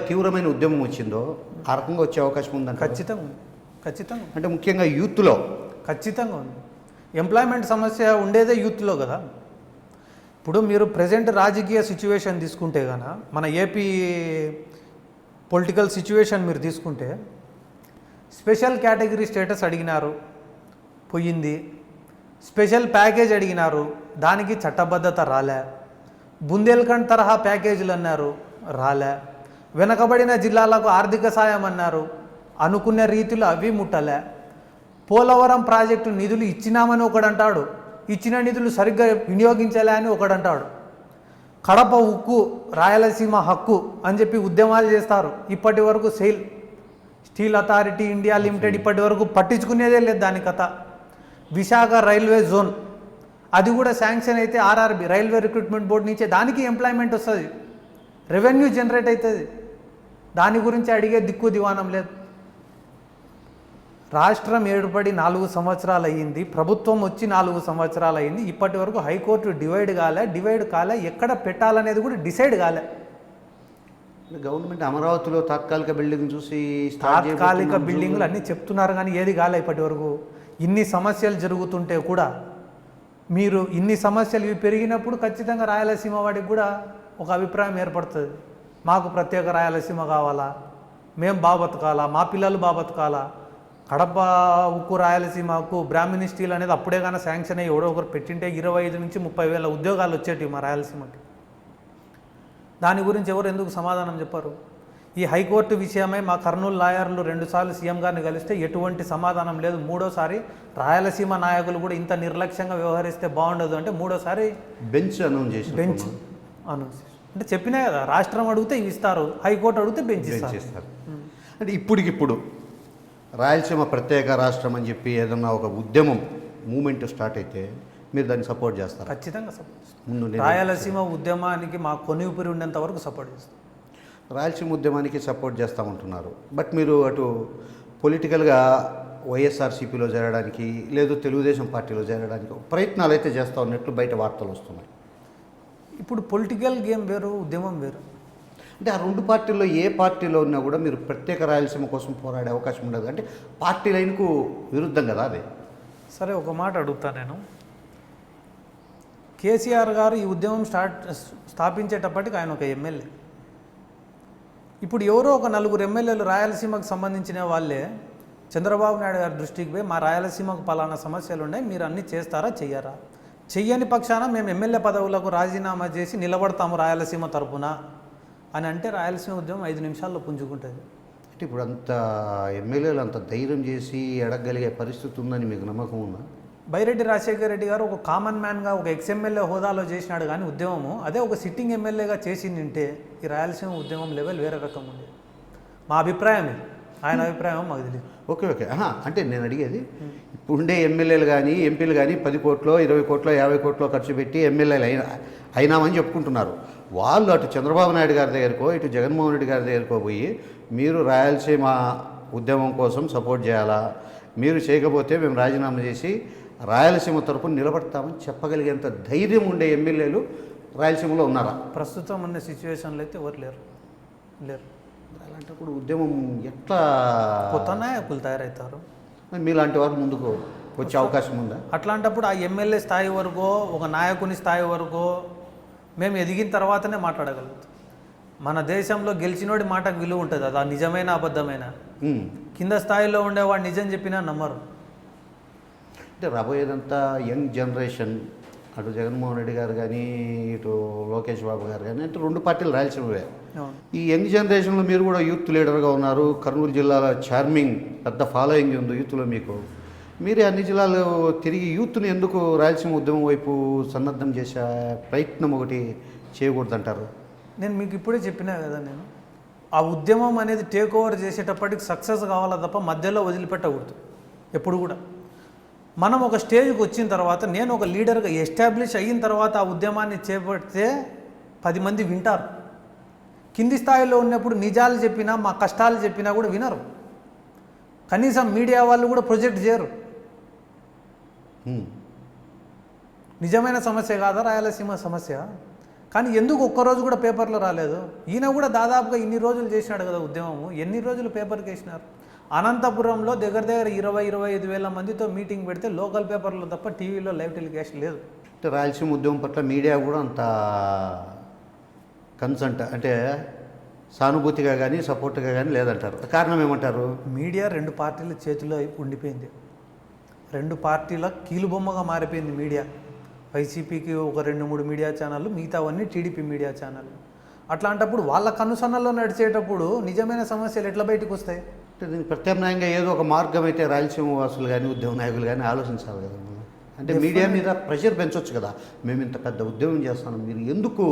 Speaker 1: తీవ్రమైన ఉద్యమం వచ్చిందో ఆ రకంగా వచ్చే అవకాశం ఉందంట.
Speaker 2: ఖచ్చితంగా
Speaker 1: అంటే ముఖ్యంగా యూత్లో
Speaker 2: ఖచ్చితంగా ఉంది. ఎంప్లాయ్మెంట్ సమస్య ఉండేదే యూత్లో కదా. ఇప్పుడు మీరు ప్రజెంట్ రాజకీయ సిచ్యువేషన్ తీసుకుంటే కనుక మన ఏపీ పొలిటికల్ సిచ్యువేషన్ మీరు తీసుకుంటే స్పెషల్ కేటగిరీ స్టేటస్ అడిగినారు, పోయింది. స్పెషల్ ప్యాకేజ్ అడిగినారు, దానికి చట్టబద్ధత రాలే. బుందేల్ఖండ్ తరహా ప్యాకేజీలు అన్నారు, రాలే. వెనకబడిన జిల్లాలకు ఆర్థిక సాయం అన్నారు, అనుకున్న రీతిలో అవి ముట్టలే. పోలవరం ప్రాజెక్టు నిధులు ఇచ్చినామని ఒకడంటాడు, ఇచ్చిన నిధులు సరిగ్గా వినియోగించలే అని ఒకడంటాడు. కడప ఉక్కు రాయలసీమ హక్కు అని చెప్పి ఉద్యమాలు చేస్తారు. ఇప్పటి వరకు స్టీల్ అథారిటీ ఇండియా లిమిటెడ్ ఇప్పటి వరకు పట్టించుకునేదే లేదు దాని కథ. విశాఖ రైల్వే జోన్ అది కూడా శాంక్షన్ అయితే ఆర్ఆర్బి రైల్వే రిక్రూట్మెంట్ బోర్డు నుంచే దానికి ఎంప్లాయ్మెంట్ వస్తుంది, రెవెన్యూ జనరేట్ అవుతుంది. దాని గురించి అడిగే దిక్కు దివానం లేదు. రాష్ట్రం ఏర్పడి 4 సంవత్సరాలు అయ్యింది, ప్రభుత్వం వచ్చి 4 సంవత్సరాలు అయ్యింది. ఇప్పటి వరకు హైకోర్టు డివైడ్ కాలే, ఎక్కడ పెట్టాలనేది కూడా డిసైడ్ కాలే.
Speaker 1: గవర్నమెంట్ అమరావతిలో తాత్కాలిక బిల్డింగ్ చూసి
Speaker 2: తాత్కాలిక బిల్డింగ్లు అన్నీ చెప్తున్నారు, కానీ ఏది కాలే ఇప్పటి వరకు. ఇన్ని సమస్యలు జరుగుతుంటే కూడా మీరు ఇన్ని సమస్యలు ఇవి పెరిగినప్పుడు ఖచ్చితంగా రాయలసీమ వాడికి కూడా ఒక అభిప్రాయం ఏర్పడుతుంది. మాకు ప్రత్యేక రాయలసీమ కావాలా, మేము బతకాలా, మా పిల్లలు బతకాలా. కడప ఉక్కు రాయలసీమ హక్కు బ్రాహ్మణి స్టీల్ అనేది అప్పుడే కానీ శాంక్షన్ అయ్యి ఎవడో ఒకరు పెట్టింటే 25 నుంచి 30 వేల ఉద్యోగాలు వచ్చేటివి మా రాయలసీమకి. దాని గురించి ఎవరు ఎందుకు సమాధానం చెప్పారు? ఈ హైకోర్టు విషయమై మా కర్నూలు లాయర్లు 2 సార్లు సీఎం గారిని కలిస్తే ఎటువంటి సమాధానం లేదు. 3వసారి రాయలసీమ నాయకులు కూడా ఇంత నిర్లక్ష్యంగా వ్యవహరిస్తే బాగుండదు అంటే 3వసారి
Speaker 1: బెంచ్ అనౌన్స్
Speaker 2: అంటే చెప్పినా కదా, రాష్ట్రం అడిగితే ఇవి ఇస్తారు, హైకోర్టు అడిగితే బెంచ్
Speaker 1: ఇస్తారు. అంటే ఇప్పటికిప్పుడు రాయలసీమ ప్రత్యేక రాష్ట్రం అని చెప్పి ఏదన్నా ఒక ఉద్యమం మూమెంట్ స్టార్ట్ అయితే మీరు దాన్ని సపోర్ట్ చేస్తారు?
Speaker 2: ఖచ్చితంగా సపోర్ట్ చేస్తాం. ముందు రాయలసీమ ఉద్యమానికి మా కొనివుపిరి ఉండేంత వరకు సపోర్ట్ చేస్తాం.
Speaker 1: రాయలసీమ ఉద్యమానికి సపోర్ట్ చేస్తామంటున్నారు, బట్ మీరు అటు పొలిటికల్గా వైఎస్ఆర్సీపీలో చేరడానికి లేదు తెలుగుదేశం పార్టీలో చేరడానికి ప్రయత్నాలు అయితే చేస్తూ ఉన్నట్లు బయట వార్తలు వస్తున్నాయి.
Speaker 2: ఇప్పుడు పొలిటికల్ గేమ్ వేరు, ఉద్యమం వేరు.
Speaker 1: అంటే ఆ 2 పార్టీల్లో ఏ పార్టీలో ఉన్నా కూడా మీరు ప్రత్యేక రాయలసీమ కోసం పోరాడే అవకాశం ఉండదు. అంటే పార్టీ లైన్కు విరుద్ధం కదా అది.
Speaker 2: సరే, ఒక మాట అడుగుతా నేను. కేసీఆర్ గారు ఈ ఉద్యమం స్థాపించేటప్పటికి ఆయన ఒక ఎమ్మెల్యే. ఇప్పుడు ఎవరో ఒక 4 ఎమ్మెల్యేలు రాయలసీమకు సంబంధించిన వాళ్ళే చంద్రబాబు నాయుడు గారి దృష్టికి పోయి మా రాయలసీమకు పలానా సమస్యలు ఉన్నాయి, మీరు అన్నీ చేస్తారా చెయ్యరా? చెయ్యని పక్షాన మేము ఎమ్మెల్యే పదవులకు రాజీనామా చేసి నిలబడతాము రాయలసీమ తరపున అని అంటే రాయలసీమ ఉద్యమం 5 నిమిషాల్లో పుంజుకుంటుంది.
Speaker 1: అంటే ఇప్పుడు అంత ఎమ్మెల్యేలు అంత ధైర్యం చేసి అడగగలిగే పరిస్థితి ఉందని మీకు నమ్మకం ఉందా?
Speaker 2: బైరెడ్డి రాజశేఖర రెడ్డి గారు ఒక కామన్ మ్యాన్గా ఒక ఎక్స్ఎమ్మెల్యే హోదాలో చేసినాడు, కానీ ఉద్యమము అదే ఒక సిట్టింగ్ ఎమ్మెల్యేగా చేసిందంటే ఈ రాయలసీమ ఉద్యమం లెవెల్ వేరే రకం ఉంది. మా అభిప్రాయం ఇది, ఆయన అభిప్రాయం మాకు తెలియదు.
Speaker 1: ఓకే. అంటే నేను అడిగేది ఇప్పుడుండే ఎమ్మెల్యేలు కానీ ఎంపీలు కానీ 10 కోట్లో 20 కోట్లో 50 కోట్లో ఖర్చు పెట్టి ఎమ్మెల్యేలు అయినామని చెప్పుకుంటున్నారు. వాళ్ళు అటు చంద్రబాబు నాయుడు గారి దగ్గరకో ఇటు జగన్మోహన్ రెడ్డి గారి దగ్గరకో పోయి మీరు రాయలసీమ ఉద్యమం కోసం సపోర్ట్ చేయాలా, మీరు చేయకపోతే మేము రాజీనామా చేసి రాయలసీమ తరపున నిలబడతామని చెప్పగలిగేంత ధైర్యం ఉండే ఎమ్మెల్యేలు రాయలసీమలో ఉన్నారా?
Speaker 2: ప్రస్తుతం ఉన్న సిచ్యువేషన్లో అయితే ఎవరు లేరు.
Speaker 1: అలాంటప్పుడు ఉద్యమం ఎట్లా
Speaker 2: కొత్త నాయకులు తయారవుతారు?
Speaker 1: మీలాంటి వారు ముందుకు వచ్చే అవకాశం ఉందా?
Speaker 2: అట్లాంటప్పుడు ఆ ఎమ్మెల్యే స్థాయి వరకు ఒక నాయకుని స్థాయి వరకు మేము ఎదిగిన తర్వాతనే మాట్లాడగలుగుతాం. మన దేశంలో గెలిచినోడి మాటకు విలువ ఉంటుంది, అది నిజమైన అబద్ధమైన. కింద స్థాయిలో ఉండేవాడు నిజం చెప్పినా నమ్మరు.
Speaker 1: అంటే రాబోయేదంతా యంగ్ జనరేషన్ అటు జగన్మోహన్ రెడ్డి గారు కానీ ఇటు లోకేష్ బాబు గారు కానీ అంటే రెండు పార్టీలు రాయలసీమవే.
Speaker 2: అవును.
Speaker 1: ఈ యంగ్ జనరేషన్లో మీరు కూడా యూత్ లీడర్గా ఉన్నారు. కర్నూలు జిల్లాలో చార్మింగ్ పెద్ద ఫాలోయింగ్ ఉంది యూత్లో మీకు. మీరే అన్ని జిల్లాలు తిరిగి యూత్ని ఎందుకు రాయలసీమ ఉద్యమం వైపు సన్నద్ధం చేసే ప్రయత్నం ఒకటి చేయకూడదంటారు?
Speaker 2: నేను మీకు ఇప్పుడే చెప్పినా కదా, నేను ఆ ఉద్యమం అనేది టేక్ ఓవర్ చేసేటప్పటికి సక్సెస్ కావాలా తప్ప మధ్యలో వదిలిపెట్టకూడదు ఎప్పుడు కూడా. మనం ఒక స్టేజ్కి వచ్చిన తర్వాత, నేను ఒక లీడర్గా ఎస్టాబ్లిష్ అయిన తర్వాత ఆ ఉద్యమాన్ని చేపడితే 10 మంది వింటారు. కింది స్థాయిలో ఉన్నప్పుడు నిజాలు చెప్పినా, మా కష్టాలు చెప్పినా కూడా వినరు. కనీసం మీడియా వాళ్ళు కూడా ప్రొజెక్ట్ చేయరు. నిజమైన సమస్య కాదా రాయలసీమ సమస్య? కానీ ఎందుకు ఒక్కరోజు కూడా పేపర్లో రాలేదు? ఈయన కూడా దాదాపుగా ఇన్ని రోజులు చేసినాడు కదా ఉద్యమము. ఎన్ని రోజులు పేపర్కి వేసినారు? అనంతపురంలో దగ్గర 20-25 వేల మందితో మీటింగ్ పెడితే లోకల్ పేపర్లో తప్ప టీవీలో లైవ్ టెలికాస్ట్ లేదు.
Speaker 1: అంటే రాయలసీమ ఉద్యమం పట్ల మీడియా కూడా అంత కన్సంట్ అంటే సానుభూతిగా కానీ సపోర్ట్గా కానీ లేదంటారు. కారణం ఏమంటారు?
Speaker 2: మీడియా 2 పార్టీల చేతిలో ఉండిపోయింది. 2 పార్టీల కీలుబొమ్మగా మారిపోయింది మీడియా. వైసీపీకి ఒక 2-3 మీడియా ఛానళ్ళు, మిగతావన్నీ టీడీపీ మీడియా ఛానళ్ళు. అట్లాంటప్పుడు వాళ్ళ కనుసన్నల్లో నడిచేటప్పుడు నిజమైన సమస్యలు ఎట్లా బయటకు వస్తాయి?
Speaker 1: అంటే దీనికి ప్రత్యామ్నాయంగా ఏదో ఒక మార్గం అయితే రాయలసీమ వాసులు కానీ ఉద్యమ నాయకులు కానీ ఆలోచించాలి కదా. అంటే మీడియా మీద ప్రెషర్ పెంచవచ్చు కదా. మేము ఇంత పెద్ద ఉద్యమం చేస్తున్నాం, మీరు ఎందుకు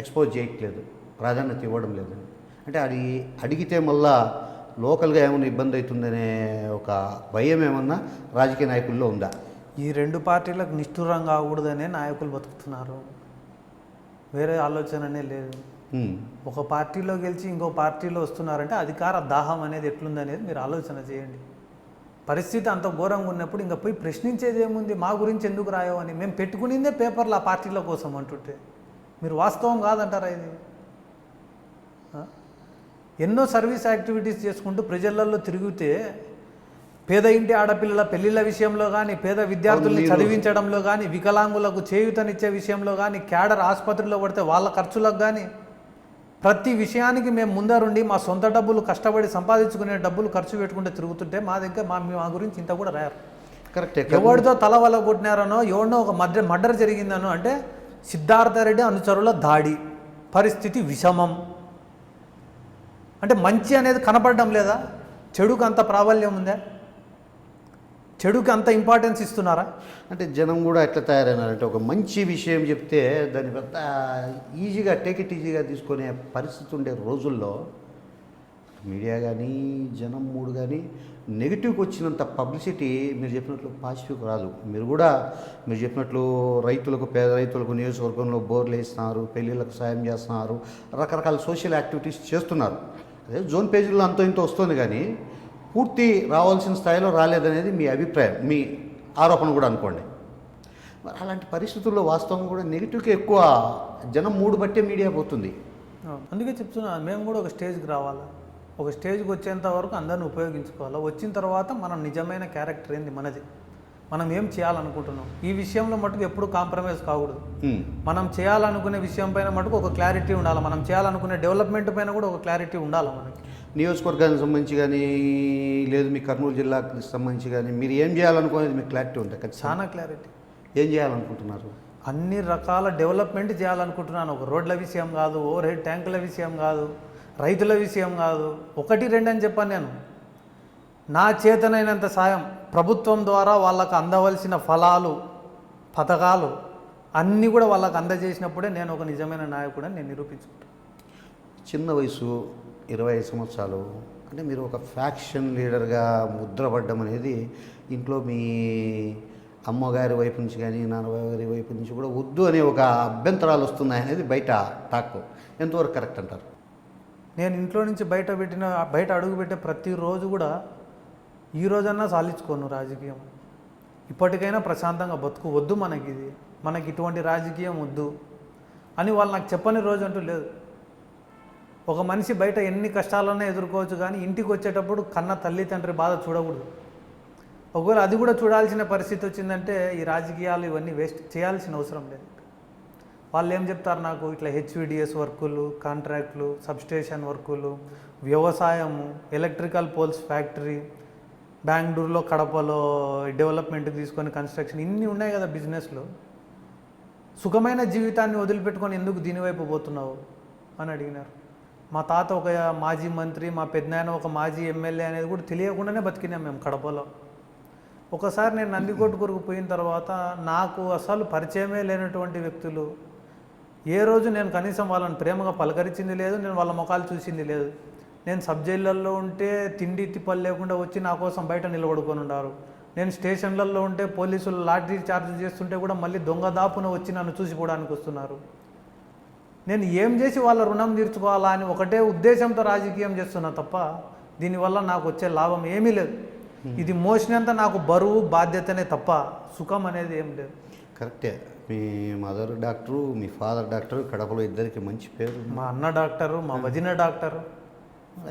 Speaker 1: ఎక్స్పోజ్ చేయట్లేదు, ప్రాధాన్యత ఇవ్వడం లేదని. అంటే అది అడిగితే మళ్ళా లోకల్గా ఏమైనా ఇబ్బంది అవుతుందనే ఒక భయం ఏమన్నా రాజకీయ నాయకుల్లో ఉందా?
Speaker 2: ఈ 2 పార్టీలకు నిష్ఠురం కాకూడదనే నాయకులు బతుకుతున్నారు. వేరే ఆలోచననే లేదు. ఒక పార్టీలో గెలిచి ఇంకో పార్టీలో వస్తున్నారంటే అధికార దాహం అనేది ఎట్లుందనేది మీరు ఆలోచన చేయండి. పరిస్థితి అంత ఘోరంగా ఉన్నప్పుడు ఇంకా పోయి ప్రశ్నించేది ఏముంది? మా గురించి ఎందుకు రాయవు అని. మేము పెట్టుకునిందే పేపర్లు ఆ పార్టీల కోసం అంటుంటే మీరు వాస్తవం కాదంటారా ఇది? ఎన్నో సర్వీస్ యాక్టివిటీస్ చేసుకుంటూ ప్రజలలో తిరిగితే పేద ఇంటి ఆడపిల్లల పెళ్లిళ్ళ విషయంలో కానీ, పేద విద్యార్థుల్ని చదివించడంలో కానీ, వికలాంగులకు చేయూతనిచ్చే విషయంలో కానీ, క్యాడర్ ఆసుపత్రిలో పడితే వాళ్ళ ఖర్చులకు కానీ, ప్రతి విషయానికి మేము ముందరుండి మా సొంత డబ్బులు కష్టపడి సంపాదించుకునే డబ్బులు ఖర్చు పెట్టుకుంటే తిరుగుతుంటే మా దగ్గర మా గురించి ఇంత కూడా రాయారు.
Speaker 1: కరెక్టే.
Speaker 2: ఎవరితో తల వల్ల కొట్టినారనో, ఎవరినో ఒక మర్డర్ జరిగిందనో అంటే సిద్ధార్థరెడ్డి అనుచరుల దాడి, పరిస్థితి విషమం అంటే మంచి అనేది కనపడడం లేదా? చెడుకు అంత ప్రాబల్యం ఉందా? చెడుకి అంత ఇంపార్టెన్స్ ఇస్తున్నారా?
Speaker 1: అంటే జనం కూడా ఎట్లా తయారైనారంటే ఒక మంచి విషయం చెప్తే దాన్ని పెద్ద ఈజీగా టేక్ ఇట్ ఈజీగా తీసుకునే పరిస్థితి ఉండే రోజుల్లో మీడియా కానీ జనం మూడు కానీ నెగిటివ్కి వచ్చినంత పబ్లిసిటీ మీరు చెప్పినట్లు పాజిటివ్కి రాదు. మీరు చెప్పినట్లు రైతులకు, పేద రైతులకు నియోజకవర్గంలో బోర్లు వేస్తున్నారు, పెళ్ళిళ్ళకు సాయం చేస్తున్నారు, రకరకాల సోషల్ యాక్టివిటీస్ చేస్తున్నారు. అదే జోన్ పేజీల్లో అంతో ఇంతో వస్తుంది కానీ పూర్తి రావాల్సిన స్థాయిలో రాలేదనేది మీ అభిప్రాయం, మీ ఆరోపణ కూడా అనుకోండి. మరి అలాంటి పరిస్థితుల్లో వాస్తవం కూడా నెగిటివ్కి ఎక్కువ జనం మూడు బట్టే మీడియా పోతుంది.
Speaker 2: అందుకే చెప్తున్నా, మేము కూడా ఒక స్టేజ్కి రావాలా. ఒక స్టేజ్కి వచ్చేంత వరకు అందరిని ఉపయోగించుకోవాలి. వచ్చిన తర్వాత మనం నిజమైన క్యారెక్టర్ ఏంది మనది, మనం ఏం చేయాలనుకుంటున్నాం, ఈ విషయంలో మటుకు ఎప్పుడు కాంప్రమైజ్ కాకూడదు. మనం చేయాలనుకునే విషయం పైన మటుకు ఒక క్లారిటీ ఉండాలి. మనం చేయాలనుకునే డెవలప్మెంట్ పైన కూడా ఒక క్లారిటీ ఉండాలి మనకి.
Speaker 1: నియోజకవర్గానికి సంబంధించి కానీ లేదు మీ కర్నూలు జిల్లాకి సంబంధించి కానీ మీరు ఏం చేయాలనుకునేది మీకు క్లారిటీ ఉంటుంది.
Speaker 2: చాలా క్లారిటీ.
Speaker 1: ఏం చేయాలనుకుంటున్నారు?
Speaker 2: అన్ని రకాల డెవలప్మెంట్ చేయాలనుకుంటున్నాను. ఒక రోడ్ల విషయం కాదు, ఓవర్ హెడ్ ట్యాంకుల విషయం కాదు, రైతుల విషయం కాదు, 1-2 అని చెప్పాను నేను. నా చేతనైనంత సాయం ప్రభుత్వం ద్వారా వాళ్ళకు అందవలసిన ఫలాలు, పథకాలు అన్నీ కూడా వాళ్ళకు అందజేసినప్పుడే నేను ఒక నిజమైన నాయకుడని నేను నిరూపించుకుంటాను.
Speaker 1: చిన్న వయసు 25 సంవత్సరాలు అంటే మీరు ఒక ఫ్యాక్షన్ లీడర్గా ముద్రపడ్డం అనేది ఇంట్లో మీ అమ్మగారి వైపు నుంచి కానీ నాన్నగారి వైపు నుంచి కూడా వద్దు అనే ఒక అభ్యంతరాలు వస్తున్నాయనేది బయట టాక్. ఎంతవరకు కరెక్ట్ అంటారు?
Speaker 2: నేను ఇంట్లో నుంచి బయట అడుగుపెట్టే ప్రతిరోజు కూడా ఈ రోజన్నా సాధించుకోను రాజకీయం. ఇప్పటికైనా ప్రశాంతంగా బతుకు, వద్దు మనకి ఇటువంటి రాజకీయం వద్దు అని వాళ్ళు నాకు చెప్పని రోజు అంటూ లేదు. ఒక మనిషి బయట ఎన్ని కష్టాలన్నా ఎదుర్కోవచ్చు, కానీ ఇంటికి వచ్చేటప్పుడు కన్న తల్లి తండ్రి బాధ చూడకూడదు. ఒకవేళ అది కూడా చూడాల్సిన పరిస్థితి వచ్చిందంటే ఈ రాజకీయాలు ఇవన్నీ వేస్ట్ చేయాల్సిన అవసరం లేదు. వాళ్ళు ఏం చెప్తారు నాకు, ఇట్లా HVDS వర్కులు, కాంట్రాక్టులు, సబ్స్టేషన్ వర్కులు, వ్యవసాయము, ఎలక్ట్రికల్ పోల్స్ ఫ్యాక్టరీ, బెంగళూరులో కడపలో డెవలప్మెంట్కి తీసుకొని కన్స్ట్రక్షన్, ఇన్ని ఉన్నాయి కదా బిజినెస్లో. సుఖమైన జీవితాన్ని వదిలిపెట్టుకొని ఎందుకు దీనివైపు పోతున్నావు అని అడిగినారు. మా తాత ఒక మాజీ మంత్రి, మా పెద్దనాయన ఒక మాజీ ఎమ్మెల్యే అనేది కూడా తెలియకుండానే బతికినాం మేము కడపలో. ఒకసారి నేను నందికొట్కూరుకు పోయిన తర్వాత నాకు అసలు పరిచయమే లేనటువంటి వ్యక్తులు, ఏ రోజు నేను కనీసం వాళ్ళని ప్రేమగా పలకరించింది లేదు, నేను వాళ్ళ ముఖాలు చూసింది లేదు. నేను సబ్ జైళ్ళల్లో ఉంటే తిండి తిప్పలు లేకుండా వచ్చి నా కోసం బయట నిలబడుకొని ఉన్నారు. నేను స్టేషన్లలో ఉంటే పోలీసులు లాఠీ చార్జ్ చేస్తుంటే కూడా మళ్ళీ దొంగ దాపున వచ్చి నన్ను చూసిపోవడానికి వస్తున్నారు. నేను ఏం చేసి వాళ్ళ రుణం తీర్చుకోవాలా అని ఒకటే ఉద్దేశంతో రాజకీయం చేస్తున్నా తప్ప దీనివల్ల నాకు వచ్చే లాభం ఏమీ లేదు. ఇది మోసినంత నాకు బరువు బాధ్యతనే తప్ప సుఖం అనేది ఏం లేదు.
Speaker 1: కరెక్టే. మీ మదర్ డాక్టరు, మీ ఫాదర్ డాక్టరు, కడపలో ఇద్దరికి మంచి పేరు.
Speaker 2: మా అన్న డాక్టరు, మా వదిన డాక్టరు.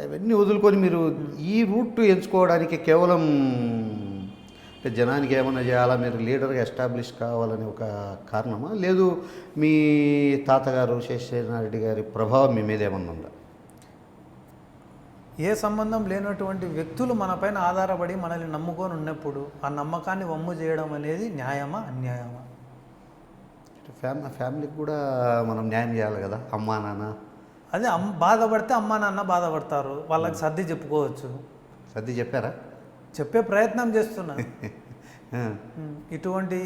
Speaker 1: అవన్నీ వదులుకొని మీరు ఈ రూట్ ఎంచుకోవడానికి కేవలం అంటే జనానికి ఏమైనా చేయాలా, మీరు లీడర్గా ఎస్టాబ్లిష్ కావాలని ఒక కారణమా, లేదు మీ తాతగారు శేషనారెడ్డి గారి ప్రభావం మీ మీద ఏమన్నా ఉందా?
Speaker 2: ఏ సంబంధం లేనటువంటి వ్యక్తులు మనపైన ఆధారపడి మనల్ని నమ్ముకొని ఉన్నప్పుడు ఆ నమ్మకాన్ని వమ్ము చేయడం అనేది న్యాయమా అన్యాయమా?
Speaker 1: ఫ్యామిలీకి కూడా మనం న్యాయం చేయాలి కదా. అమ్మా నాన్న
Speaker 2: అదే బాధపడితే అమ్మా నాన్న బాధపడతారు, వాళ్ళకి సర్ది చెప్పుకోవచ్చు.
Speaker 1: సర్ది చెప్పారా?
Speaker 2: చెప్పే ప్రయత్నం చేస్తున్నా. ఇటువంటి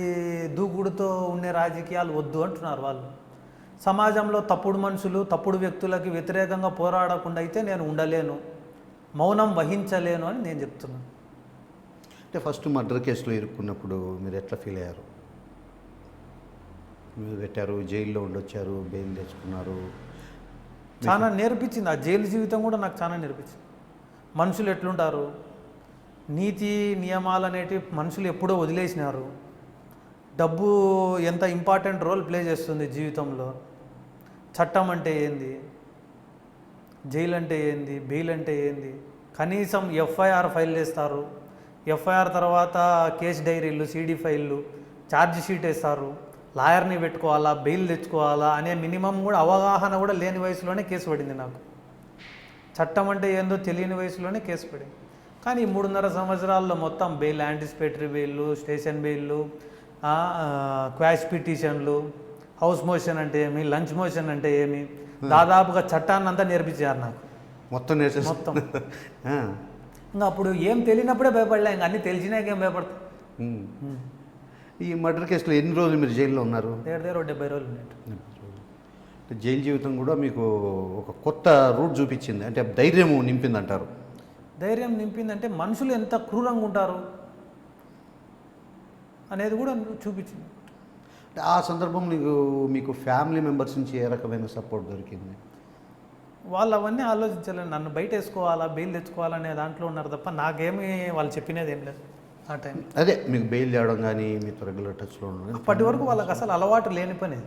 Speaker 2: దూకుడుతో ఉండే రాజకీయాలు వద్దు అంటున్నారు వాళ్ళు. సమాజంలో తప్పుడు మనుషులు, తప్పుడు వ్యక్తులకి వ్యతిరేకంగా పోరాడకుండా అయితే నేను ఉండలేను, మౌనం వహించలేను అని నేను చెప్తున్నాను.
Speaker 1: అంటే ఫస్ట్ మర్డర్ కేసులో ఇరుక్కున్నప్పుడు మీరు ఎట్లా ఫీల్ అయ్యారు? మీరు పెట్టారు, జైల్లో ఉండొచ్చారు, బెయిల్ తెచ్చుకున్నారు.
Speaker 2: చాలా నేర్పించింది ఆ జైలు జీవితం కూడా నాకు చాలా నేర్పించింది. మనుషులు ఎట్లుంటారు, నీతి నియమాలు అనేటివి మనుషులు ఎప్పుడో వదిలేసినారు. డబ్బు ఎంత ఇంపార్టెంట్ రోల్ ప్లే చేస్తుంది జీవితంలో. చట్టం అంటే ఏంది, జైలు అంటే ఏంది, బెయిల్ అంటే ఏంది. కనీసం ఎఫ్ఐఆర్ ఫైల్ చేస్తారు, ఎఫ్ఐఆర్ తర్వాత కేసు డైరీలు, సిడి ఫైళ్ళు, ఛార్జ్ షీట్ వేస్తారు, లాయర్ని పెట్టుకోవాలా, బెయిల్ తెచ్చుకోవాలా అనే మినిమం కూడా అవగాహన కూడా లేని వయసులోనే కేసు పడింది నాకు. చట్టం అంటే ఏందో తెలియని వయసులోనే కేసు పడింది. కానీ ఈ 3.5 సంవత్సరాల్లో మొత్తం బెయిల్, యాంటిసిపేటరీ బెయిల్లు, స్టేషన్ బెయిల్లు, క్వాష్ పిటిషన్లు, హౌస్ మోషన్ అంటే ఏమి, లంచ్ మోషన్ అంటే ఏమి, దాదాపుగా చట్టాన్ని అంతా నేర్పించారు నాకు
Speaker 1: మొత్తం
Speaker 2: మొత్తం. ఇంకా అప్పుడు ఏం తెలియనప్పుడే భయపడలే, ఇంకా అన్నీ తెలిసినాక ఏం భయపడతా.
Speaker 1: ఈ మర్డర్ కేసులో ఎన్ని రోజులు మీరు జైల్లో ఉన్నారు?
Speaker 2: దగ్గర 70 రోజులు ఉన్నట్టు.
Speaker 1: జైలు జీవితం కూడా మీకు ఒక కొత్త రూట్ చూపించింది, అంటే ధైర్యం నింపింది అంటారు.
Speaker 2: ధైర్యం నింపిందంటే మనుషులు ఎంత క్రూరంగా ఉంటారు అనేది కూడా చూపించింది.
Speaker 1: అంటే ఆ సందర్భం మీకు ఫ్యామిలీ మెంబర్స్ నుంచి ఏ రకమైన సపోర్ట్ దొరికింది?
Speaker 2: వాళ్ళు అవన్నీ ఆలోచించలేదు. నన్ను బయట వేసుకోవాలా, బెయిల్ తెచ్చుకోవాలనే దాంట్లో ఉన్నారు తప్ప నాకేమీ వాళ్ళు చెప్పినది ఏం లేదు ఆ టైం.
Speaker 1: అదే మీకు బెయిల్ తేవడం కానీ మీతో రెగ్యులర్ టచ్లో ఉండడం?
Speaker 2: అప్పటి వరకు వాళ్ళకి అసలు అలవాటు లేని పని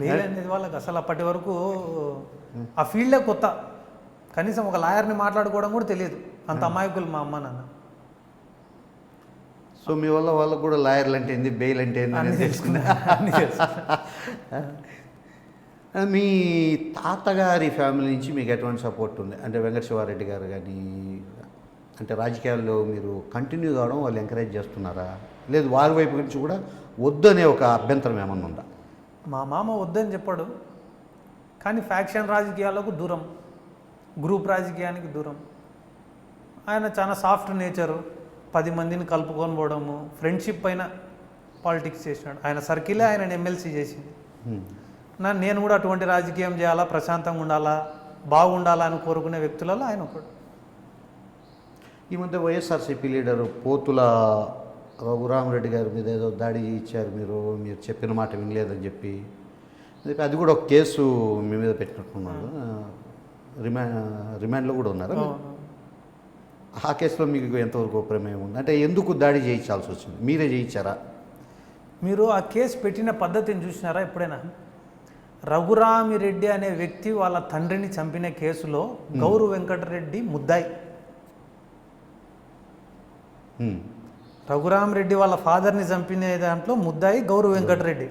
Speaker 2: బెయిల్ అనేది. వాళ్ళకి అసలు అప్పటి వరకు ఆ ఫీల్డే కొత్త. కనీసం ఒక లాయర్ని మాట్లాడుకోవడం కూడా తెలియదు, అంత అమాయకులు మా అమ్మ నాన్న.
Speaker 1: సో మీ వల్ల వాళ్ళకు కూడా లాయర్లు అంటే ఏంది, బెయిల్ అంటే ఏంది అని తెలుసుకున్నా. మీ తాతగారి ఫ్యామిలీ నుంచి మీకు ఎటువంటి సపోర్ట్ ఉంది? అంటే వెంకట శివారెడ్డి గారు కానీ, అంటే రాజకీయాల్లో మీరు కంటిన్యూ కావడం వాళ్ళు ఎంకరేజ్ చేస్తున్నారా, లేదు వారి వైపు నుంచి కూడా వద్దు అనే ఒక అభ్యంతరం ఏమన్నా ఉందా?
Speaker 2: మా మామ వద్దని చెప్పాడు, కానీ ఫ్యాక్షన్ రాజకీయాలకు దూరం, గ్రూప్ రాజకీయానికి దూరం. ఆయన చాలా సాఫ్ట్ నేచరు, 10 మందిని కలుపుకొని పోవడము, ఫ్రెండ్షిప్ పైన పాలిటిక్స్ చేసినాడు. ఆయన సర్కిలే ఆయన ఎమ్మెల్సీ చేసింది. నేను కూడా అటువంటి రాజకీయం చేయాలా, ప్రశాంతంగా ఉండాలా, బాగుండాలా అని కోరుకునే వ్యక్తులలో ఆయన ఒకడు.
Speaker 1: ఈ మధ్య వైఎస్ఆర్సీపీ లీడరు పోతుల రఘురామరెడ్డి గారి మీద ఏదో దాడి ఇచ్చారు, మీరు చెప్పిన మాట వినలేదని చెప్పి, అది కూడా ఒక కేసు మీ మీద పెట్టినట్టున్నారు. రిమాండ్లో కూడా ఉన్నారు. ఆ కేసులో మీకు ఎంతవరకు ప్రమేయం ఉంది? అంటే ఎందుకు దాడి చేయించాల్సి వచ్చింది? మీరే చేయించారా?
Speaker 2: మీరు ఆ కేసు పెట్టిన పద్ధతిని చూసినారా ఎప్పుడైనా? రఘురామిరెడ్డి అనే వ్యక్తి వాళ్ళ తండ్రిని చంపిన కేసులో గౌరు వెంకటరెడ్డి ముద్దాయి. రఘురామిరెడ్డి వాళ్ళ ఫాదర్ని చంపిన దాంట్లో ముద్దాయి గౌరు వెంకటరెడ్డి.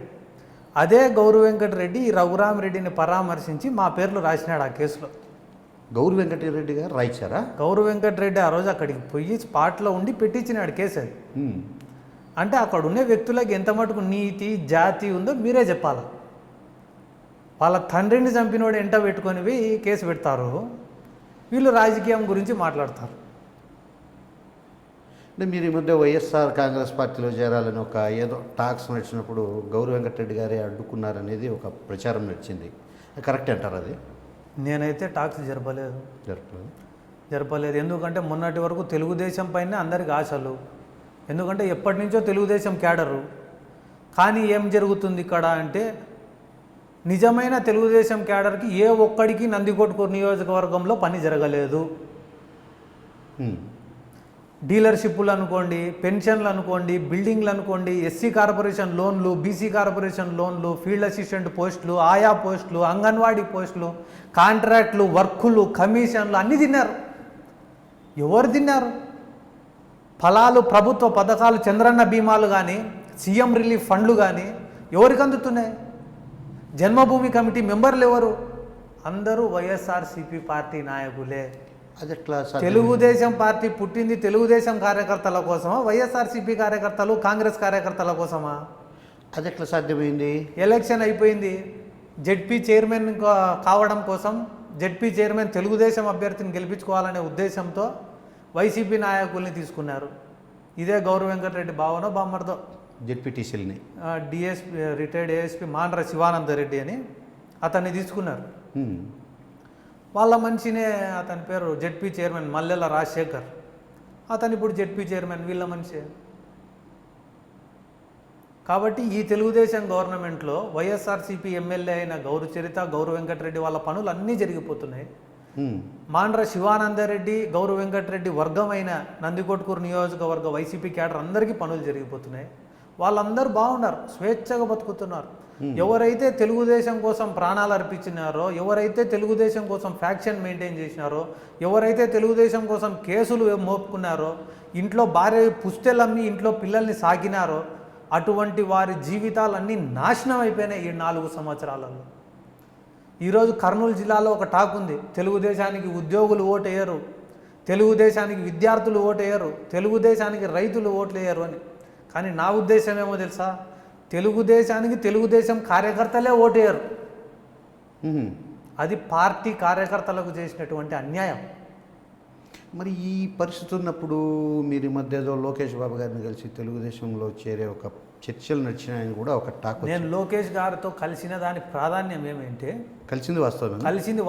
Speaker 2: అదే గౌరు వెంకటరెడ్డి ఈ రఘురామిరెడ్డిని పరామర్శించి మా పేర్లు రాసినాడు ఆ కేసులో.
Speaker 1: గౌరు వెంకటరెడ్డి గారు రాయించారా?
Speaker 2: గౌరు వెంకటరెడ్డి ఆ రోజు అక్కడికి పోయి స్పాట్లో ఉండి పెట్టించినాడు కేసు. అది అంటే అక్కడ ఉండే వ్యక్తులకు ఎంత మటుకు నీతి జాతి ఉందో మీరే చెప్పాలి. వాళ్ళ తండ్రిని చంపినోడు ఎంట పెట్టుకొని కేసు పెడతారు, వీళ్ళు రాజకీయం గురించి మాట్లాడతారు.
Speaker 1: అంటే మీరు ఈ మధ్య వైఎస్ఆర్ కాంగ్రెస్ పార్టీలో చేరాలని ఒక ఏదో టాక్స్ నడిచినప్పుడు గౌరవ వెంకటరెడ్డి గారే అడ్డుకున్నారనేది ఒక ప్రచారం నడిచింది. కరెక్ట్ అంటారు అది?
Speaker 2: నేనైతే టాక్స్ జరపలేదు. ఎందుకంటే మొన్నటి వరకు తెలుగుదేశం పైన అందరికి ఆశలు, ఎందుకంటే ఎప్పటి నుంచో తెలుగుదేశం క్యాడరు. కానీ ఏం జరుగుతుంది ఇక్కడ అంటే, నిజమైన తెలుగుదేశం క్యాడర్కి ఏ ఒక్కడికి నందికొట్కూరు నియోజకవర్గంలో పని జరగలేదు. డీలర్షిప్లు అనుకోండి, పెన్షన్లు అనుకోండి, బిల్డింగ్లు అనుకోండి, ఎస్సీ కార్పొరేషన్ లోన్లు, బీసీ కార్పొరేషన్ లోన్లు, ఫీల్డ్ అసిస్టెంట్ పోస్టులు, ఆయా పోస్టులు, అంగన్వాడీ పోస్టులు, కాంట్రాక్ట్లు, వర్కులు, కమిషన్లు అన్నీ తిన్నారు. ఎవరు తిన్నారు? ఫలాలు, ప్రభుత్వ పథకాలు, చంద్రన్న బీమాలు కానీ, సీఎం రిలీఫ్ ఫండ్లు కానీ ఎవరికి అందుతున్నాయి? జన్మభూమి కమిటీ మెంబర్లు ఎవరు? అందరూ వైఎస్ఆర్సీపీ పార్టీ నాయకులే.
Speaker 1: అది ఎట్లా?
Speaker 2: తెలుగుదేశం పార్టీ పుట్టింది తెలుగుదేశం కార్యకర్తల కోసమా, వైఎస్ఆర్సీపీ కార్యకర్తలు కాంగ్రెస్ కార్యకర్తల కోసమా?
Speaker 1: అది ఎట్లా సాధ్యమైంది?
Speaker 2: ఎలక్షన్ అయిపోయింది, జెడ్పీ చైర్మన్ కావడం కోసం, జెడ్పీ చైర్మన్ తెలుగుదేశం అభ్యర్థిని గెలిపించుకోవాలనే ఉద్దేశంతో వైసీపీ నాయకుల్ని తీసుకున్నారు. ఇదే గౌరవ వెంకటరెడ్డి భావనో బామ్మర్దో
Speaker 1: జెడ్పీటీసీలని
Speaker 2: DSP retired ASP Mandra Shivanandareddy అని అతన్ని తీసుకున్నారు. వాళ్ళ మనిషినే, అతని పేరు జెడ్పీ చైర్మన్ మల్లెల రాజశేఖర్, అతను ఇప్పుడు జెడ్పీ చైర్మన్, వీళ్ళ మనిషే. కాబట్టి ఈ తెలుగుదేశం గవర్నమెంట్లో వైఎస్ఆర్సీపీ ఎమ్మెల్యే అయిన గౌరవ చరిత, గౌరవ వెంకటరెడ్డి వాళ్ళ పనులు అన్నీ జరిగిపోతున్నాయి. మాండ్ర శివానందరెడ్డి, గౌరవ వెంకటరెడ్డి వర్గమైన నందికొట్కూరు నియోజకవర్గ వైసీపీ క్యాడర్ అందరికీ పనులు జరిగిపోతున్నాయి. వాళ్ళందరూ బాగున్నారు, స్వేచ్ఛగా బతుకుతున్నారు. ఎవరైతే తెలుగుదేశం కోసం ప్రాణాలు అర్పించినారో, ఎవరైతే తెలుగుదేశం కోసం ఫ్యాక్షన్ మెయింటైన్ చేసినారో, ఎవరైతే తెలుగుదేశం కోసం కేసులు మోపుకున్నారో, ఇంట్లో భార్య పుస్తెలమ్మి ఇంట్లో పిల్లల్ని సాకినారో, అటువంటి వారి జీవితాలన్నీ నాశనం అయిపోయినాయి ఈ 4 సంవత్సరాలలో. ఈరోజు కర్నూలు జిల్లాలో ఒక టాక్ ఉంది, తెలుగుదేశానికి ఉద్యోగులు ఓటేయరు, తెలుగుదేశానికి విద్యార్థులు ఓటేయరు, తెలుగుదేశానికి రైతులు ఓట్లేయరు అని. కానీ నా ఉద్దేశం ఏమో తెలుసా? తెలుగుదేశానికి తెలుగుదేశం కార్యకర్తలే ఓటేయరు. అది పార్టీ కార్యకర్తలకు చేసినటువంటి అన్యాయం.
Speaker 1: మరి ఈ పరిస్థితి ఉన్నప్పుడు మీరు ఈ మధ్య ఏదో లోకేష్ బాబు గారిని కలిసి తెలుగుదేశంలో చేరే ఒక చర్చలు నడిచినాయని కూడా ఒక టాక్.
Speaker 2: నేను లోకేష్ గారితో కలిసిన దాని ప్రాధాన్యం ఏమంటే,
Speaker 1: కలిసింది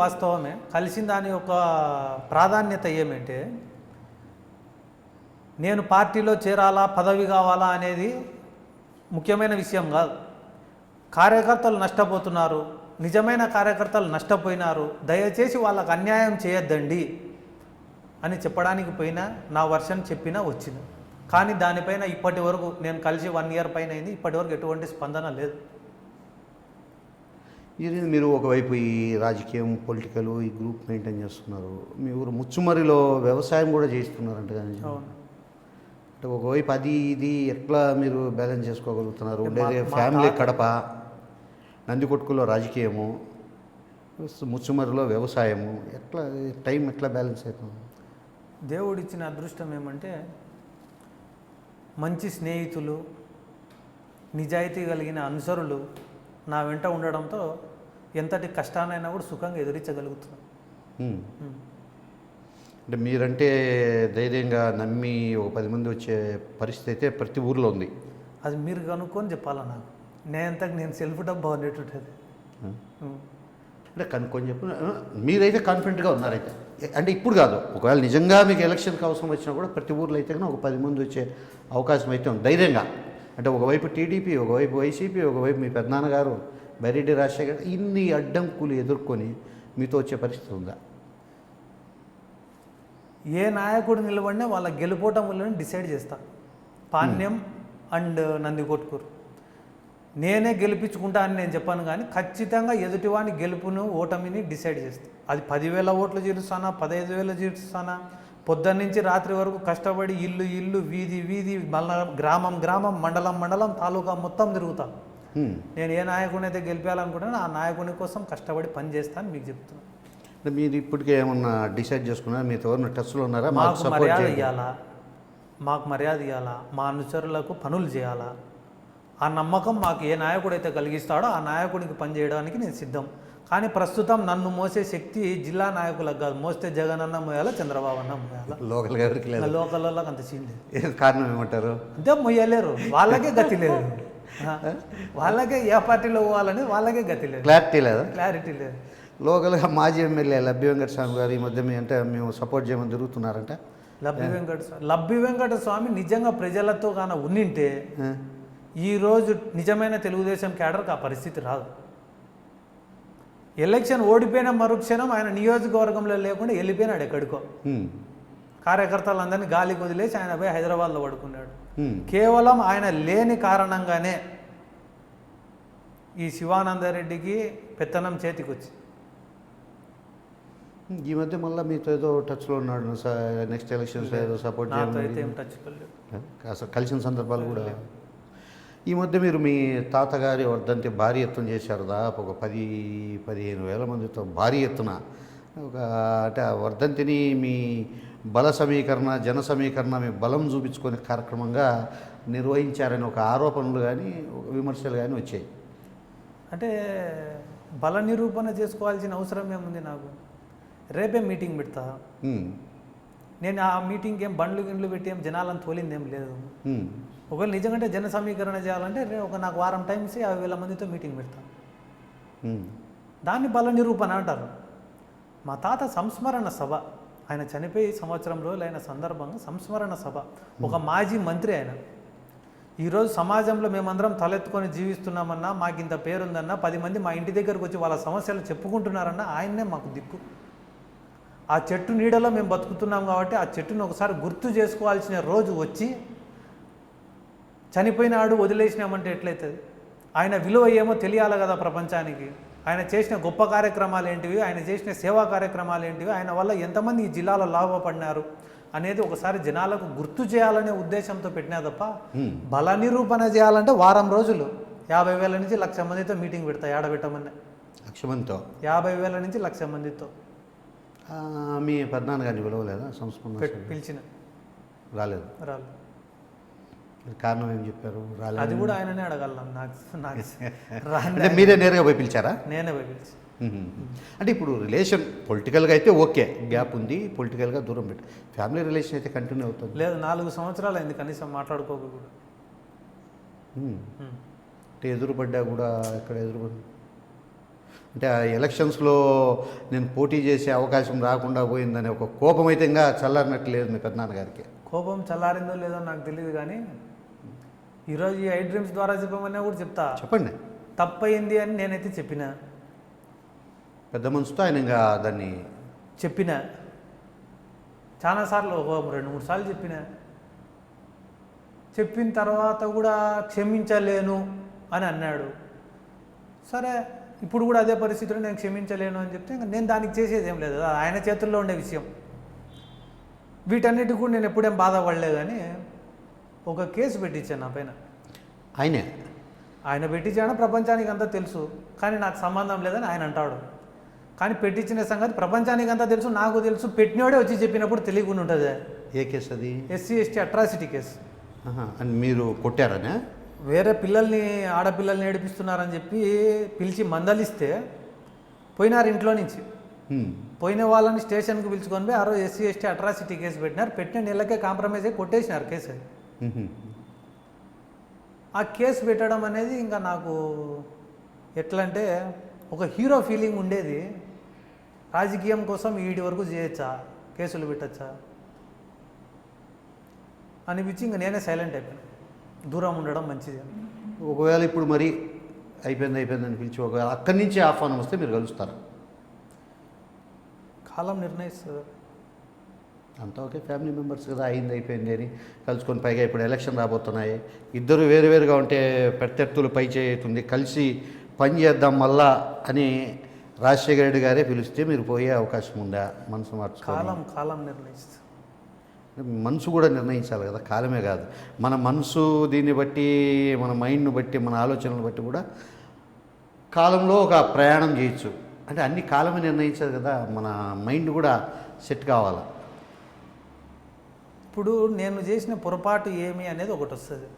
Speaker 2: వాస్తవమే. కలిసిన దాని యొక్క ప్రాధాన్యత ఏమంటే, నేను పార్టీలో చేరాలా, పదవి కావాలా అనేది ముఖ్యమైన విషయం కాదు. కార్యకర్తలు నష్టపోతున్నారు, నిజమైన కార్యకర్తలు నష్టపోయినారు, దయచేసి వాళ్ళకు అన్యాయం చేయొద్దండి అని చెప్పడానికి పోయినా, నా వర్షన్ చెప్పినా వచ్చిన. కానీ దానిపైన ఇప్పటి వరకు, నేను కలిసి 1 year పైన అయింది, ఇప్పటి వరకు ఎటువంటి స్పందన లేదు.
Speaker 1: ఇది మీరు ఒకవైపు ఈ రాజకీయం, పొలిటికల్, ఈ గ్రూప్ మెయింటైన్ చేస్తున్నారు. మీ ఊరు ముచ్చుమరిలో వ్యవసాయం కూడా చేస్తున్నారంట కానీ, అంటే ఒకవైపు అది ఇది ఎట్లా మీరు బ్యాలెన్స్ చేసుకోగలుగుతున్నారు? ఉండేది ఫ్యామిలీ కడప, నందికొట్కూరులో రాజకీయము, ముచ్చుమరిలో వ్యవసాయము, ఎట్లా టైం ఎట్లా బ్యాలెన్స్ అవుతుంది?
Speaker 2: దేవుడిచ్చిన అదృష్టం ఏమంటే, మంచి స్నేహితులు, నిజాయితీ కలిగిన అనుసరులు నా వెంట ఉండడంతో ఎంతటి కష్టానైనా కూడా సుఖంగా ఎదురించగలుగుతున్నాను.
Speaker 1: అంటే మీరంటే ధైర్యంగా నమ్మి ఒక 10 మంది వచ్చే పరిస్థితి అయితే ప్రతి ఊర్లో ఉంది.
Speaker 2: అది మీరు కనుక్కొని చెప్పాలా నాకు. నేను సెల్ఫ్ డబ్బా అనేటువంటిది.
Speaker 1: అంటే కనుక్కొని చెప్పు. మీరైతే కాన్ఫిడెంట్గా ఉన్నారైతే, అంటే ఇప్పుడు కాదు, ఒకవేళ నిజంగా మీకు ఎలక్షన్కి అవసరం వచ్చినా కూడా ప్రతి ఊర్లో అయితే ఒక 10 మంది వచ్చే అవకాశం అయితే ఉంది ధైర్యంగా. అంటే ఒకవైపు టీడీపీ, ఒకవైపు వైసీపీ, ఒకవైపు మీ పెద్దనాన్నగారు బైరెడ్డి రాజశేఖర్, ఇన్ని అడ్డంకులు ఎదుర్కొని మీతో వచ్చే పరిస్థితి ఉందా?
Speaker 2: ఏ నాయకుడు నిలబడినా వాళ్ళ గెలుపోటములను డిసైడ్ చేస్తా. పాణ్యం అండ్ నందికొట్కూరు నేనే గెలిపించుకుంటా అని నేను చెప్పాను, కానీ ఖచ్చితంగా ఎదుటివాని గెలుపును, ఓటమిని డిసైడ్ చేస్తాను. అది 10,000 ఓట్లు చేరుస్తానా, 15,000 చేరుస్తానా, పొద్దున్న నుంచి రాత్రి వరకు కష్టపడి ఇల్లు ఇల్లు, వీధి వీధి, మళ్ళా గ్రామం గ్రామం, మండలం మండలం, తాలూకా మొత్తం తిరుగుతాను. నేను ఏ నాయకుడిని అయితే గెలిపించాలనుకుంటానో ఆ నాయకుని కోసం కష్టపడి పని చేస్తాను మీకు చెప్తున్నాను.
Speaker 1: మీరు ఇప్పటికే ఏమన్నా డిసైడ్ చేసుకున్నారా? మీతో ఎవరైనా టచ్లో ఉన్నారా?
Speaker 2: మాకు మర్యాద ఇవ్వాలా, మాకు మర్యాద ఇవ్వాలా, మా అనుచరులకు పనులు చేయాలా, ఆ నమ్మకం మాకు ఏ నాయకుడైతే కలిగిస్తాడో ఆ నాయకుడికి పనిచేయడానికి నేను సిద్ధం. కానీ ప్రస్తుతం నన్ను మోసే శక్తి జిల్లా నాయకులకు కాదు, మోస్తే జగన్ అన్న మోయాలా, చంద్రబాబు అన్న మోయాలా.
Speaker 1: లోకల్గా ఎవరికి లేదు.
Speaker 2: లోకల్ వాళ్ళకి అంత సీన్ లేదు.
Speaker 1: కారణం ఏమంటారు?
Speaker 2: అంతే, మొయ్యలేరు, వాళ్ళకే గతి లేదు. వాళ్ళకే ఏ పార్టీలో పోవాలని వాళ్ళకే గతి లేదు, క్లారిటీ లేదు.
Speaker 1: లోకల్గా మాజీ ఎమ్మెల్యే లబ్బి వెంకటస్వామి గారు ఈ మధ్య అంటే మేము సపోర్ట్ చేయమని తిరుగుతున్నారంట.
Speaker 2: లబ్బి వెంకట స్వామి నిజంగా ప్రజలతో కాన ఉన్నింటే ఈరోజు నిజమైన తెలుగుదేశం క్యాడర్కి ఆ పరిస్థితి రాదు. ఎలక్షన్ ఓడిపోయిన మరుక్షణం ఆయన నియోజకవర్గంలో లేకుండా వెళ్ళిపోయినాడు ఎక్కడికో. కార్యకర్తలందరినీ గాలికి వదిలేసి ఆయన పోయి హైదరాబాద్లో పడుకున్నాడు. కేవలం ఆయన లేని కారణంగానే ఈ శివానందరెడ్డికి పెత్తనం చేతికి వచ్చి
Speaker 1: ఈ మధ్య మళ్ళీ మీతో ఏదో టచ్లో ఉన్నాడు, నెక్స్ట్ ఎలక్షన్స్ ఏదో సపోర్ట్ అసలు కలిసిన సందర్భాలు కూడా. ఈ మధ్య మీరు మీ తాతగారి వర్ధంతి భారీ ఎత్తున చేశారు, దాదాపు ఒక 10-15 వేల మందితో భారీ ఎత్తున. ఒక అంటే ఆ వర్ధంతిని మీ బల సమీకరణ, జన సమీకరణ, మీ బలం చూపించుకునే కార్యక్రమంగా నిర్వహించారని ఒక ఆరోపణలు కానీ విమర్శలు కానీ వచ్చాయి.
Speaker 2: అంటే బల నిరూపణ చేసుకోవాల్సిన అవసరం ఏముంది నాకు? రేపే మీటింగ్ పెడతా. నేను ఆ మీటింగ్కి ఏం బండ్లు పెట్టి ఏం జనాలను తోలింది ఏం లేదు. ఒకవేళ నిజంగా జన సమీకరణ చేయాలంటే నాకు వారం టైం ఇస్తే 50,000 మందితో మీటింగ్ పెడతా. దాన్ని బల నిరూపణ అంటారు. మా తాత సంస్మరణ సభ, ఆయన చనిపోయి సంవత్సరం రోజులు అయిన సందర్భంగా సంస్మరణ సభ. ఒక మాజీ మంత్రి ఆయన. ఈరోజు సమాజంలో మేమందరం తలెత్తుకొని జీవిస్తున్నామన్నా, మాకు ఇంత పేరుందన్నా, 10 మంది మా ఇంటి దగ్గరకు వచ్చి వాళ్ళ సమస్యలు చెప్పుకుంటున్నారన్నా ఆయన్నే మాకు దిక్కు. ఆ చెట్టు నీడలో మేము బతుకుతున్నాం కాబట్టి ఆ చెట్టును ఒకసారి గుర్తు చేసుకోవాల్సిన రోజు వచ్చి చనిపోయినాడు వదిలేసినామంటే ఎట్లయితుంది? ఆయన విలువ ఏమో తెలియాలి కదా ప్రపంచానికి. ఆయన చేసిన గొప్ప కార్యక్రమాలు ఏంటివి, ఆయన చేసిన సేవా కార్యక్రమాలు ఏంటివి, ఆయన వల్ల ఎంతమంది ఈ జిల్లాలో లాభపడినారు అనేది ఒకసారి జనాలకు గుర్తు చేయాలనే ఉద్దేశంతో పెట్టినా తప్ప బల నిరూపణ చేయాలంటే వారం రోజులు 50,000 నుంచి 1,00,000 మందితో మీటింగ్ పెడతా. ఏడబెట్టమని
Speaker 1: 1,00,000 మందితో,
Speaker 2: 50,000 నుంచి 1,00,000 మందితో.
Speaker 1: మీ పెద్దనాన్న గారిని పిలవలేదా? సంస్మరణ
Speaker 2: పిలిచిన
Speaker 1: రాలేదు. కారణం ఏం చెప్పారు? రాలేదు.
Speaker 2: అది కూడా ఆయననే అడగల.
Speaker 1: అంటే మీరే నేరుగా పోయి పిలిచారా?
Speaker 2: నేనే పోయి పిలిచి.
Speaker 1: అంటే ఇప్పుడు రిలేషన్ పొలిటికల్గా అయితే ఓకే, గ్యాప్ ఉంది, పొలిటికల్గా దూరం పెట్టి ఫ్యామిలీ రిలేషన్ అయితే కంటిన్యూ అవుతుంది.
Speaker 2: లేదు, 4 సంవత్సరాలు అయింది కనీసం మాట్లాడుకోక కూడా.
Speaker 1: అంటే ఎదురుపడ్డా కూడా ఎక్కడ ఎదురుపడ్డా అంటే ఆ ఎలక్షన్స్లో నేను పోటీ చేసే అవకాశం రాకుండా పోయిందనే ఒక కోపం అయితే ఇంకా చల్లారినట్టు లేదు మీ పెద్దనాన్నగారికి.
Speaker 2: కోపం చల్లారిందో లేదో నాకు తెలియదు, కానీ ఈరోజు ఈ ఐ డ్రీమ్స్ ద్వారా చెప్పమన్నా కూడా చెప్తా. చెప్పండి. తప్పయింది అని నేనైతే చెప్పిన,
Speaker 1: పెద్ద మనసుతో ఆయన ఇంకా దాన్ని
Speaker 2: చెప్పిన చాలాసార్లు, 2-3 సార్లు చెప్పిన తర్వాత కూడా క్షమించలేను అని అన్నాడు. సరే, ఇప్పుడు కూడా అదే పరిస్థితిలో నేను క్షమించలేను అని చెప్తే ఇంకా నేను దానికి చేసేది ఏం లేదు, ఆయన చేతుల్లో ఉండే విషయం. వీటన్నిటికి కూడా నేను ఎప్పుడేం బాధపడలేదు. కానీ ఒక కేసు పెట్టించాను నా పైన. ఆయన పెట్టించాను, ప్రపంచానికి అంతా తెలుసు, కానీ నాకు సంబంధం లేదని ఆయన అంటాడు. కానీ పెట్టించిన సంగతి ప్రపంచానికి అంతా తెలుసు, నాకు తెలుసు. పెట్టినోడే వచ్చి చెప్పినప్పుడు తెలియకుండా ఉంటుంది.
Speaker 1: ఏ కేసు అది? SC/ST
Speaker 2: atrocity case.
Speaker 1: అని మీరు కొట్టారనే?
Speaker 2: వేరే ఆడపిల్లల్ని ఏడిపిస్తున్నారని చెప్పి పిలిచి మందలిస్తే పోయినారు ఇంట్లో నుంచి. పోయిన వాళ్ళని స్టేషన్కి పిలుచుకొని పోయి ఆ రోజు SC/ST అట్రాసిటీ కేసు పెట్టినారు. పెట్టిన నెలకే కాంప్రమైజ్ అయ్యి కొట్టేసినారు కేసు. అది ఆ కేసు పెట్టడం అనేది ఇంకా నాకు ఎట్లా అంటే ఒక హీరో ఫీలింగ్ ఉండేది. రాజకీయం కోసం వీడి వరకు చేయొచ్చా, కేసులు పెట్టచ్చా అనిపించి ఇంకా నేనే సైలెంట్ అయిపోయాను. దూరం ఉండడం మంచిది.
Speaker 1: ఒకవేళ ఇప్పుడు మరి అయిపోయిందని పిలిచి ఒకవేళ అక్కడి నుంచి ఆహ్వానం వస్తే మీరు కలుస్తారా?
Speaker 2: కాలం నిర్ణయిస్తుంది.
Speaker 1: అంతా ఓకే, ఫ్యామిలీ మెంబర్స్ కదా, అయిపోయింది అని కలుసుకొని, పైగా ఇప్పుడు ఎలక్షన్ రాబోతున్నాయి, ఇద్దరు వేరువేరుగా ఉంటే ప్రత్యర్థులు పై చేస్తుంది, కలిసి పని చేద్దాం మళ్ళా అని రాజశేఖర రెడ్డి గారే పిలిస్తే మీరు పోయే అవకాశం ఉందా? మనసు మార్చుకోవాలి.
Speaker 2: కాలం నిర్ణయిస్తుంది.
Speaker 1: మనసు కూడా నిర్ణయించాలి కదా, కాలమే కాదు. మన మనసు దీన్ని బట్టి, మన మైండ్ను బట్టి, మన ఆలోచనలు బట్టి కూడా కాలంలో ఒక ప్రయాణం చేయొచ్చు. అంటే అన్ని కాలమే నిర్ణయించాలి కదా, మన మైండ్ కూడా సెట్ కావాలి.
Speaker 2: ఇప్పుడు నేను చేసిన పొరపాటు ఏమి అనేది ఒకటి వస్తుంది.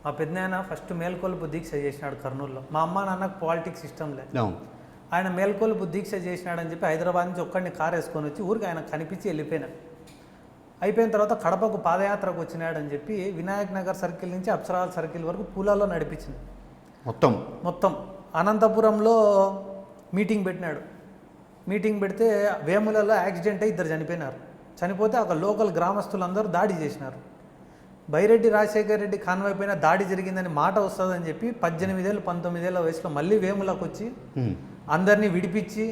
Speaker 2: మా పెద్దనాయన ఫస్ట్ మేల్కొలుపు దీక్ష చేసినాడు కర్నూలులో. మా అమ్మ నాన్నకు పాలిటిక్స్ ఇష్టం లేదు.
Speaker 1: అవును.
Speaker 2: ఆయన మేల్కొలుపు దీక్ష చేసినాడని చెప్పి హైదరాబాద్ నుంచి ఒక్కడిని కారు వేసుకొని వచ్చి ఊరికి ఆయన కనిపించి వెళ్ళిపోయినాడు. అయిపోయిన తర్వాత కడపకు పాదయాత్రకు వచ్చినాడని చెప్పి వినాయక్ నగర్ సర్కిల్ నుంచి అప్సరాల సర్కిల్ వరకు పూలాలో నడిపించింది మొత్తం. అనంతపురంలో మీటింగ్ పెట్టినాడు. మీటింగ్ పెడితే వేములలో యాక్సిడెంట్ అయి 2 చనిపోయినారు. చనిపోతే ఒక లోకల్ గ్రామస్తులందరూ దాడి చేసినారు. బైరెడ్డి రాజశేఖర్ రెడ్డి కాన్వాయ్ పైన దాడి జరిగిందని మాట వస్తుందని చెప్పి 18 ఏళ్ళు 19 ఏళ్ళ వయసులో మళ్ళీ వేములకు వచ్చి అందరినీ విడిపించి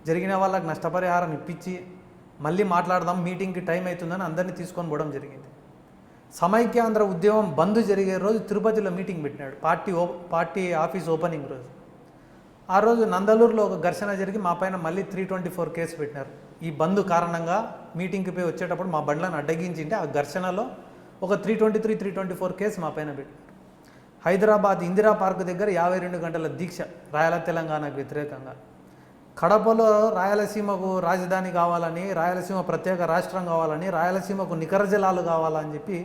Speaker 2: జరిగిన వాళ్ళకి నష్టపరిహారం ఇప్పించి మళ్ళీ మాట్లాడదాం, మీటింగ్కి టైం అవుతుందని అందరినీ తీసుకొని పోవడం జరిగింది. సమైక్యాంధ్ర ఉద్యమం బంద్ జరిగే రోజు తిరుపతిలో మీటింగ్ పెట్టినాడు, పార్టీ ఆఫీస్ ఓపెనింగ్ రోజు. ఆ రోజు నందలూరులో ఒక ఘర్షణ జరిగి మా పైన మళ్ళీ 324 కేసు పెట్టినారు. ఈ బంద్ కారణంగా మీటింగ్కి పోయి వచ్చేటప్పుడు మా బండ్లను అడ్డగించింటే ఆ ఘర్షణలో ఒక 323, 324 కేసు మా పైన పెట్టినారు. హైదరాబాద్ ఇందిరా పార్క్ దగ్గర 52 గంటల దీక్ష రాయల తెలంగాణకు వ్యతిరేకంగా. కడపలో రాయలసీమకు రాజధాని కావాలని, రాయలసీమ ప్రత్యేక రాష్ట్రం కావాలని, రాయలసీమకు నికర జలాలు కావాలని చెప్పి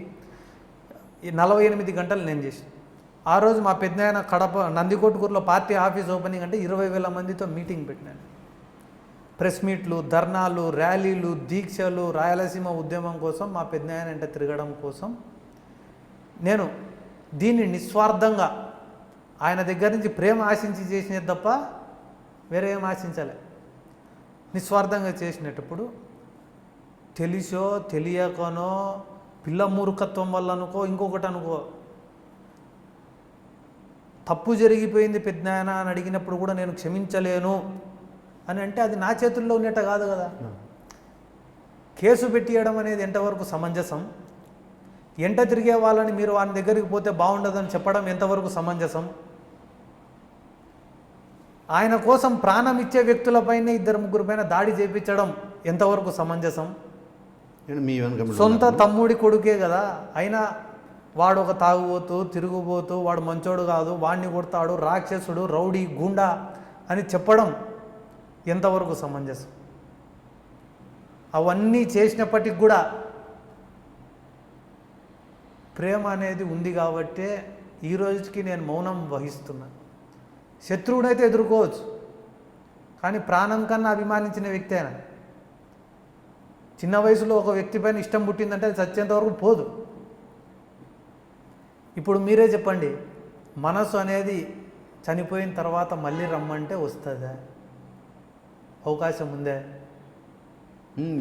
Speaker 2: 48 గంటలు నేను చేసిన. ఆ రోజు మా పెద్దనాయన కడప నందికొట్కూరులో పార్టీ ఆఫీస్ ఓపెనింగ్ అంటే 20,000 మందితో మీటింగ్ పెట్టినాను. ప్రెస్ మీట్లు, ధర్నాలు, ర్యాలీలు, దీక్షలు, రాయలసీమ ఉద్యమం కోసం మా పెద్దనాయన వెంట తిరగడం కోసం నేను దీన్ని నిస్వార్థంగా ఆయన దగ్గర నుంచి ప్రేమ ఆశించి చేసినది తప్ప వేరే ఏం ఆశించలే. నిస్వార్థంగా చేసినప్పుడు తెలిసో తెలియకనో పిల్ల మూర్ఖత్వం వల్ల అనుకో ఇంకొకటి అనుకో తప్పు జరిగిపోయింది పెద్దనాయన అని అడిగినప్పుడు కూడా నేను క్షమించలేను అని అంటే అది నా చేతుల్లో ఉన్నట్టు కాదు కదా. కేసు పెట్టియడం అనేది ఎంతవరకు సమంజసం? ఎంట తిరిగే వాళ్ళని మీరు వాని దగ్గరికి పోతే బాగుండదని చెప్పడం ఎంతవరకు సమంజసం? ఆయన కోసం ప్రాణం ఇచ్చే వ్యక్తులపైనే 2-3 పైన దాడి చేయించడం ఎంతవరకు సమంజసం? సొంత తమ్ముడి కొడుకే కదా, అయినా వాడు ఒక తాగుబోతూ తిరుగుబోతూ వాడు మంచోడు కాదు, వాడిని కొడతాడు, రాక్షసుడు, రౌడీ, గుండా అని చెప్పడం ఎంతవరకు సమంజసం? అవన్నీ చేసినప్పటికి కూడా ప్రేమ అనేది ఉంది కాబట్టే ఈ రోజుకి నేను మౌనం వహిస్తున్నా. శత్రువునైతే ఎదుర్కోవచ్చు, కానీ ప్రాణం కన్నా అభిమానించిన వ్యక్తి అయినా చిన్న వయసులో ఒక వ్యక్తి పైన ఇష్టం పుట్టిందంటే అది చచ్చేంత వరకు పోదు. ఇప్పుడు మీరే చెప్పండి, మనసు అనేది చనిపోయిన తర్వాత మళ్ళీ రమ్మంటే వస్తుందా? అవకాశం ఉందే?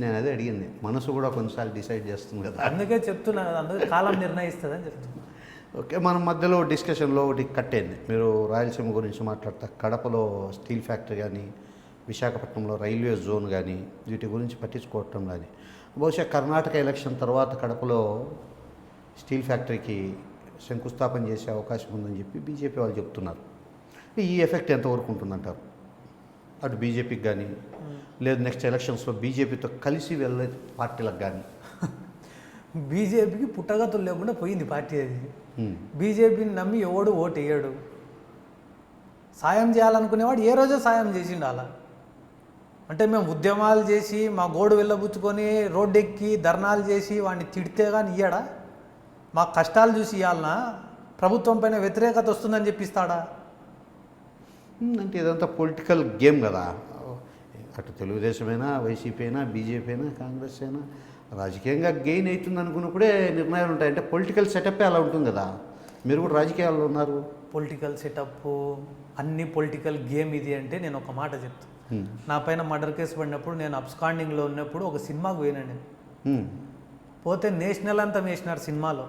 Speaker 1: నేను అదే అడిగింది. మనసు కూడా కొన్నిసార్లు డిసైడ్ చేస్తుంది కదా,
Speaker 2: అందుకే చెప్తున్నా కదా, అందుకే కాలం నిర్ణయిస్తుందని చెప్తున్నా.
Speaker 1: ఓకే, మనం మధ్యలో డిస్కషన్లో ఒకటి కట్టేయండి. మీరు రాయలసీమ గురించి మాట్లాడతా, కడపలో స్టీల్ ఫ్యాక్టరీ కానీ, విశాఖపట్నంలో రైల్వే జోన్ కానీ, వీటి గురించి పట్టించుకోవటం కానీ, బహుశా కర్ణాటక ఎలక్షన్ తర్వాత కడపలో స్టీల్ ఫ్యాక్టరీకి శంకుస్థాపన చేసే అవకాశం ఉందని చెప్పి బీజేపీ వాళ్ళు చెప్తున్నారు. ఈ ఎఫెక్ట్ ఎంతవరకు ఉంటుందంటారు? అటు బీజేపీకి కానీ, లేదు నెక్స్ట్ ఎలక్షన్స్లో బీజేపీతో కలిసి వెళ్ళే పార్టీలకు కానీ.
Speaker 2: బీజేపీకి పుట్టగతులు లేకుండా పోయింది పార్టీ. అది బీజేపీని నమ్మి ఎవడు ఓటు వేయడు. సాయం చేయాలనుకునేవాడు ఏ రోజో సాయం చేసిండు. అలా అంటే మేము ఉద్యమాలు చేసి మా గోడు వెళ్ళబుచ్చుకొని రోడ్డెక్కి ధర్నాలు చేసి వాడిని తిడితే కానీ ఇయ్యడా? మా కష్టాలు చూసి ఇవ్వాలనా? ప్రభుత్వం పైన వ్యతిరేకత వస్తుందని చెప్పిస్తాడా?
Speaker 1: అంటే ఇదంతా పొలిటికల్ గేమ్ కదా. అటు తెలుగుదేశమైనా, వైసీపీ అయినా, బీజేపీ అయినా, కాంగ్రెస్ అయినా రాజకీయంగా గెయిన్ అవుతుంది అనుకున్నప్పుడే నిర్ణయాలు ఉంటాయి. అంటే పొలిటికల్ సెటప్పే అలా ఉంటుంది కదా. మీరు కూడా రాజకీయాల్లో ఉన్నారు.
Speaker 2: పొలిటికల్ సెటప్ అన్ని పొలిటికల్ గేమ్ ఇది అంటే నేను ఒక మాట చెప్తాను. నా పైన మర్డర్ కేసు పడినప్పుడు నేను అబ్స్కాండింగ్లో ఉన్నప్పుడు ఒక సినిమాకు పోయినాను. పోతే నేషనల్ అంతం వేసినారు సినిమాలో.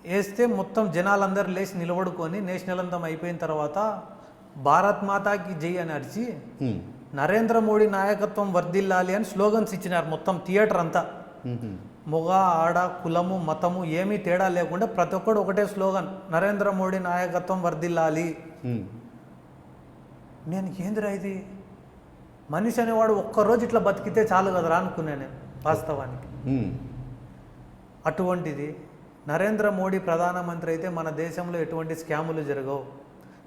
Speaker 2: వేస్తే మొత్తం జనాలందరూ లేచి నిలబడుకొని నేషనల్ అంతం అయిపోయిన తర్వాత భారత్ మాతాకి జై అని అరిచి నరేంద్ర మోడీ నాయకత్వం వర్ధిల్లాలి అని స్లోగన్స్ ఇచ్చినారు. మొత్తం థియేటర్ అంతా మొగ ఆడ కులము మతము ఏమీ తేడా లేకుండా ప్రతి ఒక్కడు ఒకటే స్లోగన్, నరేంద్ర మోడీ నాయకత్వం వర్ధిల్లాలి. నేను ఏందిరా ఇది, మనిషి అనేవాడు ఒక్కరోజు ఇట్లా బతికితే చాలు కదరా అనుకున్నాను నేను వాస్తవానికి. అటువంటిది నరేంద్ర మోడీ ప్రధానమంత్రి అయితే మన దేశంలో ఎటువంటి స్కాములు జరగవు.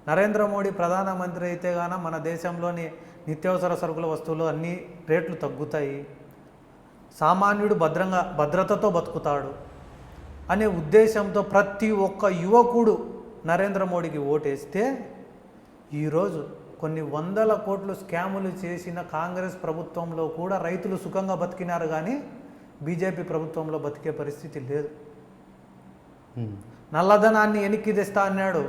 Speaker 2: నరేంద్ర మోడీ ప్రధానమంత్రి అయితే గాన మన దేశంలోని నిత్యావసర సరుకుల వస్తువులు అన్ని రేట్లు తగ్గుతాయి. సామాన్యుడు భద్రతతో బతుకుతాడు అనే ఉద్దేశంతో ప్రతి ఒక్క యువకుడు నరేంద్ర మోడీకి ఓటేస్తే ఈరోజు కొన్ని వందల కోట్లు స్కాములు చేసిన కాంగ్రెస్ ప్రభుత్వంలో కూడా రైతులు సుఖంగా బతికినారు, కానీ బీజేపీ ప్రభుత్వంలో బతికే పరిస్థితి లేదు. నల్లధనాన్ని వెనక్కి తెస్తా అన్నాడు,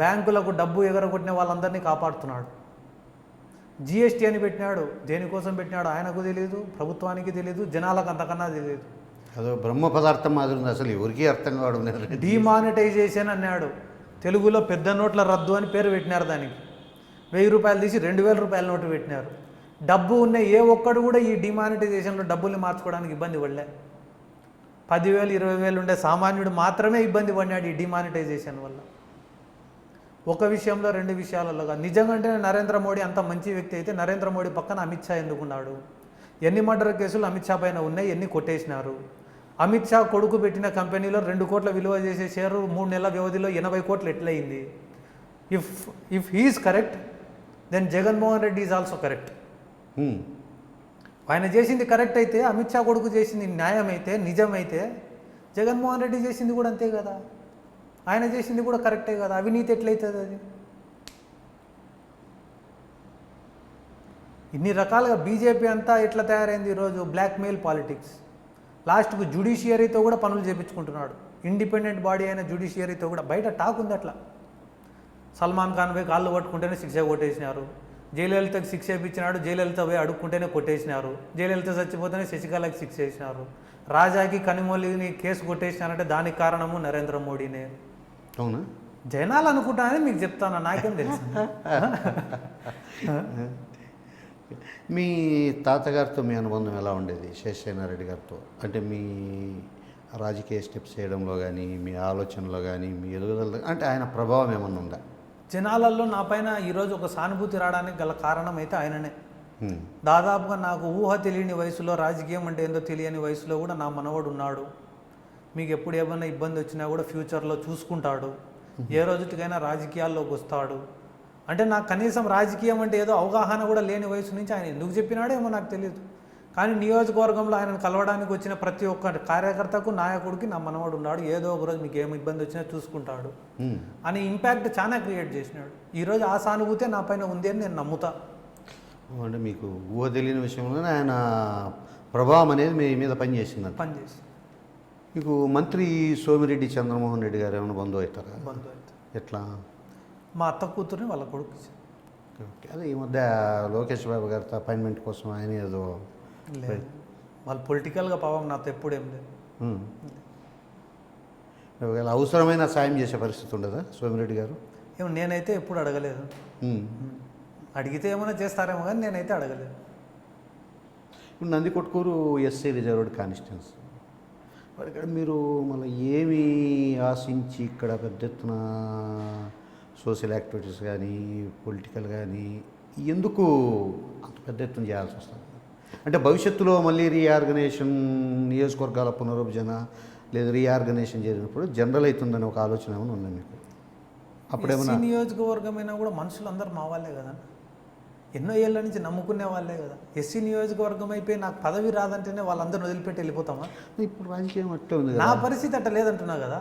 Speaker 2: బ్యాంకులకు డబ్బు ఎగరగొట్టిన వాళ్ళందరినీ కాపాడుతున్నాడు. జిఎస్టీ అని పెట్టినాడు, దేనికోసం పెట్టినాడు ఆయనకు తెలియదు, ప్రభుత్వానికి తెలియదు, జనాలకు అంతకన్నా తెలియదు.
Speaker 1: అదో బ్రహ్మ పదార్థం మాదిరి ఉంది, అసలు ఎవరికి అర్థం కావడం లేదు.
Speaker 2: డిమానిటైజేషన్ అన్నాడు, తెలుగులో పెద్ద నోట్ల రద్దు అని పేరు పెట్టినారు. దానికి 1000 రూపాయలు తీసి 2000 రూపాయల నోటు పెట్టినారు. డబ్బు ఉన్న ఏ ఒక్కడు కూడా ఈ డిమానిటైజేషన్లో డబ్బుల్ని మార్చుకోవడానికి ఇబ్బంది పడలే. 10,000 20,000 ఉండే సామాన్యుడు మాత్రమే ఇబ్బంది పడినాడు ఈ డిమానిటైజేషన్ వల్ల. ఒక విషయంలో 2 విషయాలలో నిజంగానే నరేంద్ర మోడీ అంత మంచి వ్యక్తి అయితే నరేంద్ర మోడీ పక్కన అమిత్ షా ఎందుకున్నాడు? ఎన్ని మర్డర్ కేసులు అమిత్ షా పైన ఉన్నాయి, ఎన్ని కొట్టేసినారు? అమిత్ షా కొడుకు పెట్టిన కంపెనీలో 2 కోట్ల విలువ చేసే షేరు 3 నెలల వ్యవధిలో 80 కోట్లు ఎట్లయింది? If he is correct, then Jaganmohan Reddy is also correct. ఆయన చేసింది కరెక్ట్ అయితే, అమిత్ షా కొడుకు చేసింది న్యాయమైతే, నిజమైతే, జగన్మోహన్ రెడ్డి చేసింది కూడా అంతే కదా, ఆయన చేసింది కూడా కరెక్టే కదా. అవినీతి ఎట్లయితుంది అది? ఇన్ని రకాలుగా బీజేపీ అంతా ఎట్లా తయారైంది ఈరోజు? Blackmail politics. లాస్ట్కు జ్యుడిషియరీతో కూడా పనులు చేయించుకుంటున్నాడు. ఇండిపెండెంట్ బాడీ అయిన జ్యుడిషియరీతో కూడా. బయట టాక్ ఉంది అట్లా. సల్మాన్ ఖాన్ పోయి కాళ్ళు పట్టుకుంటేనే శిక్ష కొట్టేసినారు, జయలలితకు శిక్ష ఇప్పించినాడు, జయలలిత పోయి అడుక్కుంటేనే కొట్టేసినారు, జయలలిత చచ్చిపోతేనే శశికళకి శిక్ష వేసినారు, రాజాకి కనిమొలిని కేసు కొట్టేసినారంటే దానికి కారణము నరేంద్ర మోడీనే.
Speaker 1: అవునా?
Speaker 2: జనాలు అనుకుంటానని మీకు చెప్తాను, నాకేం తెలుసు.
Speaker 1: మీ తాతగారితో మీ అనుబంధం ఎలా ఉండేది, శేషయ్యనారెడ్డి గారితో? అంటే మీ రాజకీయ స్టెప్స్ చేయడంలో కానీ, మీ ఆలోచనలో కానీ, మీ ఎదుగుదల అంటే ఆయన ప్రభావం ఏమన్నా ఉందా?
Speaker 2: జనాలలో నా పైన ఈరోజు ఒక సానుభూతి రావడానికి గల కారణం అయితే ఆయననే. దాదాపుగా నాకు ఊహ తెలియని వయసులో, రాజకీయం అంటే ఏందో తెలియని వయసులో కూడా నా మనవడు ఉన్నాడు, మీకు ఎప్పుడు ఏమైనా ఇబ్బంది వచ్చినా కూడా ఫ్యూచర్లో చూసుకుంటాడు, ఏ రోజుకైనా రాజకీయాల్లోకి వస్తాడు అంటే నాకు కనీసం రాజకీయం అంటే ఏదో అవగాహన కూడా లేని వయసు నుంచి ఆయన ఎందుకు చెప్పినాడో ఏమో నాకు తెలియదు. కానీ నియోజకవర్గంలో ఆయనను కలవడానికి వచ్చిన ప్రతి ఒక్క కార్యకర్తకు, నాయకుడికి నా మనవాడు ఉన్నాడు, ఏదో ఒకరోజు మీకు ఏమి ఇబ్బంది వచ్చినా చూసుకుంటాడు అని ఇంపాక్ట్ చాలా క్రియేట్ చేసినాడు. ఈరోజు ఆ సానుభూతే నా పైన ఉంది అని నేను నమ్ముతా.
Speaker 1: అంటే మీకు ఊహ తెలియని విషయంలోనే ఆయన ప్రభావం అనేది మీ మీద పనిచేసింది.
Speaker 2: పనిచేసి
Speaker 1: మీకు మంత్రి సోమిరెడ్డి చంద్రమోహన్ రెడ్డి గారు ఏమైనా బంధువు అవుతారా?
Speaker 2: బంధువు అవుతారు.
Speaker 1: ఎట్లా?
Speaker 2: మా అత్త కూతురుని వాళ్ళ కొడుకు.
Speaker 1: ఓకే. అదే ఈ మధ్య లోకేష్ బాబు గారితో అపాయింట్మెంట్ కోసం ఆయన ఏదో
Speaker 2: లేదు, వాళ్ళు పొలిటికల్గా పాపం నాతో ఎప్పుడేం లేదు.
Speaker 1: ఒకవేళ అవసరమైన సాయం చేసే పరిస్థితి ఉండదా సోమిరెడ్డి గారు?
Speaker 2: ఏమో నేనైతే ఎప్పుడు అడగలేదు. అడిగితే ఏమైనా చేస్తారేమో కానీ నేనైతే అడగలేదు.
Speaker 1: ఇప్పుడు నందికొట్కూరు ఎస్సీ రిజర్వ్డ్ కాన్స్టిట్యున్సీ, ఇక్కడ మీరు మళ్ళీ ఏమి ఆశించి ఇక్కడ పెద్ద ఎత్తున సోషల్ యాక్టివిటీస్ కానీ, పొలిటికల్ కానీ ఎందుకు అంత పెద్ద ఎత్తున చేయాల్సి వస్తుంది? అంటే భవిష్యత్తులో మళ్ళీ రీఆర్గనైజేషన్, నియోజకవర్గాల పునరుభజన లేదా రీఆర్గనైజేషన్ జరిగినప్పుడు జనరల్ అవుతుందని ఒక ఆలోచన ఏమైనా ఉంది మీకు? అప్పుడేమన్నా
Speaker 2: నియోజకవర్గమైనా కూడా మనుషులు అందరూ మా వాళ్ళే కదా, ఎన్నో ఏళ్ళ నుంచి నమ్ముకునే వాళ్ళే కదా. ఎస్సీ నియోజకవర్గం అయిపోయి నాకు పదవి రాదంటేనే వాళ్ళందరూ వదిలిపెట్టి వెళ్ళిపోతామా?
Speaker 1: ఇప్పుడు రాజకీయం అట్లే ఉంది.
Speaker 2: నా పరిస్థితి అట్ట లేదంటున్నా కదా.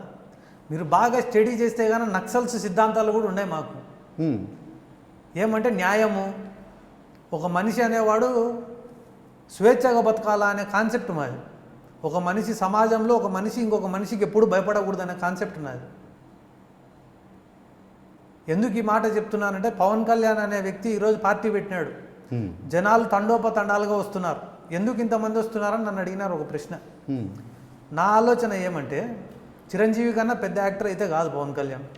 Speaker 2: మీరు బాగా స్టడీ చేస్తే కానీ నక్సల్స్ సిద్ధాంతాలు కూడా ఉన్నాయి మాకు. ఏమంటే న్యాయము, ఒక మనిషి అనేవాడు స్వేచ్ఛగా బతకాలా అనే కాన్సెప్ట్ మాది. ఒక మనిషి సమాజంలో ఒక మనిషి ఇంకొక మనిషికి ఎప్పుడు భయపడకూడదు అనే కాన్సెప్ట్ నాది. ఎందుకు ఈ మాట చెప్తున్నానంటే పవన్ కళ్యాణ్ అనే వ్యక్తి ఈరోజు పార్టీ పెట్టినాడు, జనాలు తండోపతండాలుగా వస్తున్నారు. ఎందుకు ఇంతమంది వస్తున్నారని నన్ను అడిగినారు ఒక ప్రశ్న. నా ఆలోచన ఏమంటే చిరంజీవి కన్నా పెద్ద యాక్టర్ అయితే కాదు పవన్ కళ్యాణ్,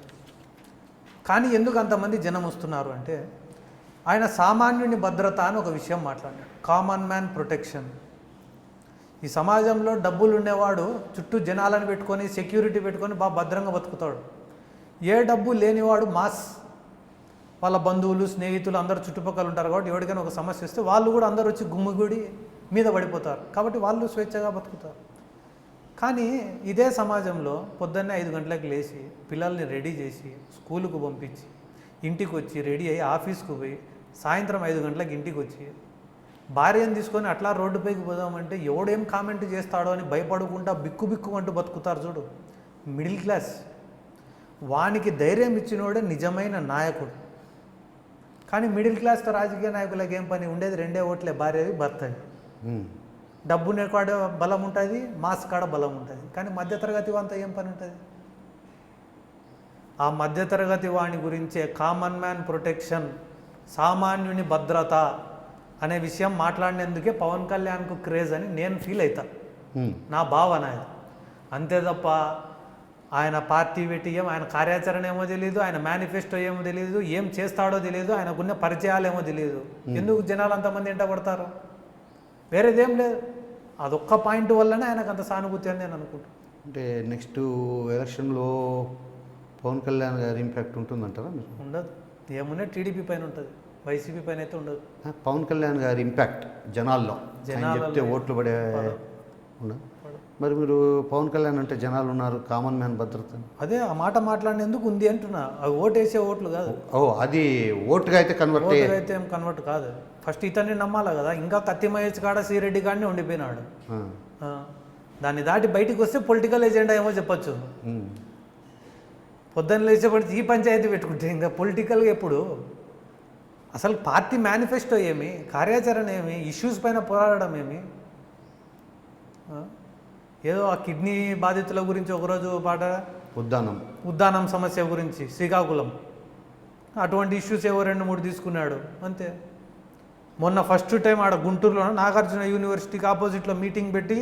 Speaker 2: కానీ ఎందుకు అంతమంది జనం వస్తున్నారు అంటే ఆయన సామాన్యుని భద్రత అని ఒక విషయం మాట్లాడాడు. Common man protection. ఈ సమాజంలో డబ్బులు ఉండేవాడు చుట్టూ జనాలను పెట్టుకొని, సెక్యూరిటీ పెట్టుకొని బాగా భద్రంగా బతుకుతాడు. ఏ డబ్బు లేనివాడు మాస్, వాళ్ళ బంధువులు, స్నేహితులు అందరూ చుట్టుపక్కల ఉంటారు కాబట్టి ఎవరికైనా ఒక సమస్య వస్తే వాళ్ళు కూడా అందరూ వచ్చి గుమ్మిగూడి మీద పడిపోతారు కాబట్టి వాళ్ళు స్వేచ్ఛగా బతుకుతారు. కానీ ఇదే సమాజంలో పొద్దున్నే 5 గంటలకు లేచి పిల్లల్ని రెడీ చేసి స్కూలుకు పంపించి ఇంటికి వచ్చి రెడీ అయ్యి ఆఫీస్కు పోయి సాయంత్రం 5 గంటలకు ఇంటికి వచ్చి భార్యను తీసుకొని అట్లా రోడ్డుపైకి పోదామంటే ఎవడేం కామెంట్ చేస్తాడో అని భయపడుకుంటా బిక్కు బిక్కు అంటూ బతుకుతారు చూడు, మిడిల్ క్లాస్. వానికి ధైర్యం ఇచ్చినోడే నిజమైన నాయకుడు. కానీ మిడిల్ క్లాస్తో రాజకీయ నాయకులకు ఏం పని ఉండేది? 2 ఓట్లే, భార్యవి భర్తవి. డబ్బు కాడ బలం ఉంటుంది, మాస్ కాడ బలం ఉంటుంది. కానీ మధ్యతరగతి వాంతో ఏం పని ఉంటుంది? ఆ మధ్యతరగతి వాణి గురించే కామన్ మ్యాన్ ప్రొటెక్షన్, సామాన్యుని భద్రత అనే విషయం మాట్లాడినందుకే పవన్ కళ్యాణ్కు క్రేజ్ అని నేను ఫీల్ అవుతా. నా భావన అది. అంతే తప్ప ఆయన పార్టీ పెట్టి ఆయన కార్యాచరణ ఏమో తెలియదు, ఆయన మేనిఫెస్టో ఏమో తెలియదు, ఏం చేస్తాడో తెలియదు, ఆయనకున్న పరిచయాలు ఏమో తెలియదు. ఎందుకు జనాలు అంతమంది ఎంట పడతారు? వేరేదేం లేదు. అదొక్క పాయింట్ వల్లనే ఆయనకు అంత సానుభూతి అని నేను అనుకుంటాను.
Speaker 1: అంటే నెక్స్ట్ ఎలక్షన్లో పవన్ కళ్యాణ్ గారి ఇంపాక్ట్ ఉంటుందంటారా మీరు?
Speaker 2: ఉండదు. ఏమున్నా టీడీపీ పైన ఉంటుంది, వైసీపీ పైన అయితే ఉండదు.
Speaker 1: పవన్ కళ్యాణ్ గారి ఇంపాక్ట్ జనాల్లో చెప్తే ఓట్లు పడే ఉండదు. మరి మీరు పవన్ కళ్యాణ్ అంటే జనాలు ఉన్నారు, కామన్ మ్యాన్ భద్రత,
Speaker 2: అదే ఆ మాట మాట్లాడినందుకు ఉంది అంటున్నా. అవి ఓటేసే ఓట్లు కాదు.
Speaker 1: అది ఓటుగా అయితే కన్వర్ట్
Speaker 2: అయితే ఏం కన్వర్ట్ కాదు. ఫస్ట్ ఇతన్ని నమ్మాలి కదా. ఇంకా కత్తి మహేష్ కాడ శ్రీరెడ్డి కాడనే ఉండిపోయినాడు. దాన్ని దాటి బయటికి వస్తే పొలిటికల్ ఎజెండా ఏమో చెప్పచ్చు. పొద్దున్న లేచేపడితే ఈ పంచాయతీ పెట్టుకుంటే ఇంకా పొలిటికల్గా ఎప్పుడు? అసలు పార్టీ మేనిఫెస్టో ఏమి, కార్యాచరణ ఏమి, ఇష్యూస్ పైన పోరాడడం ఏమి? ఏదో ఆ కిడ్నీ బాధితుల గురించి ఒకరోజు పాట, ఉద్దానం సమస్య గురించి శ్రీకాకుళం, అటువంటి ఇష్యూస్ ఏవో 2-3 తీసుకున్నాడు అంతే. మొన్న ఫస్ట్ టైం ఆడ గుంటూరులో నాగార్జున యూనివర్సిటీకి ఆపోజిట్లో మీటింగ్ పెట్టి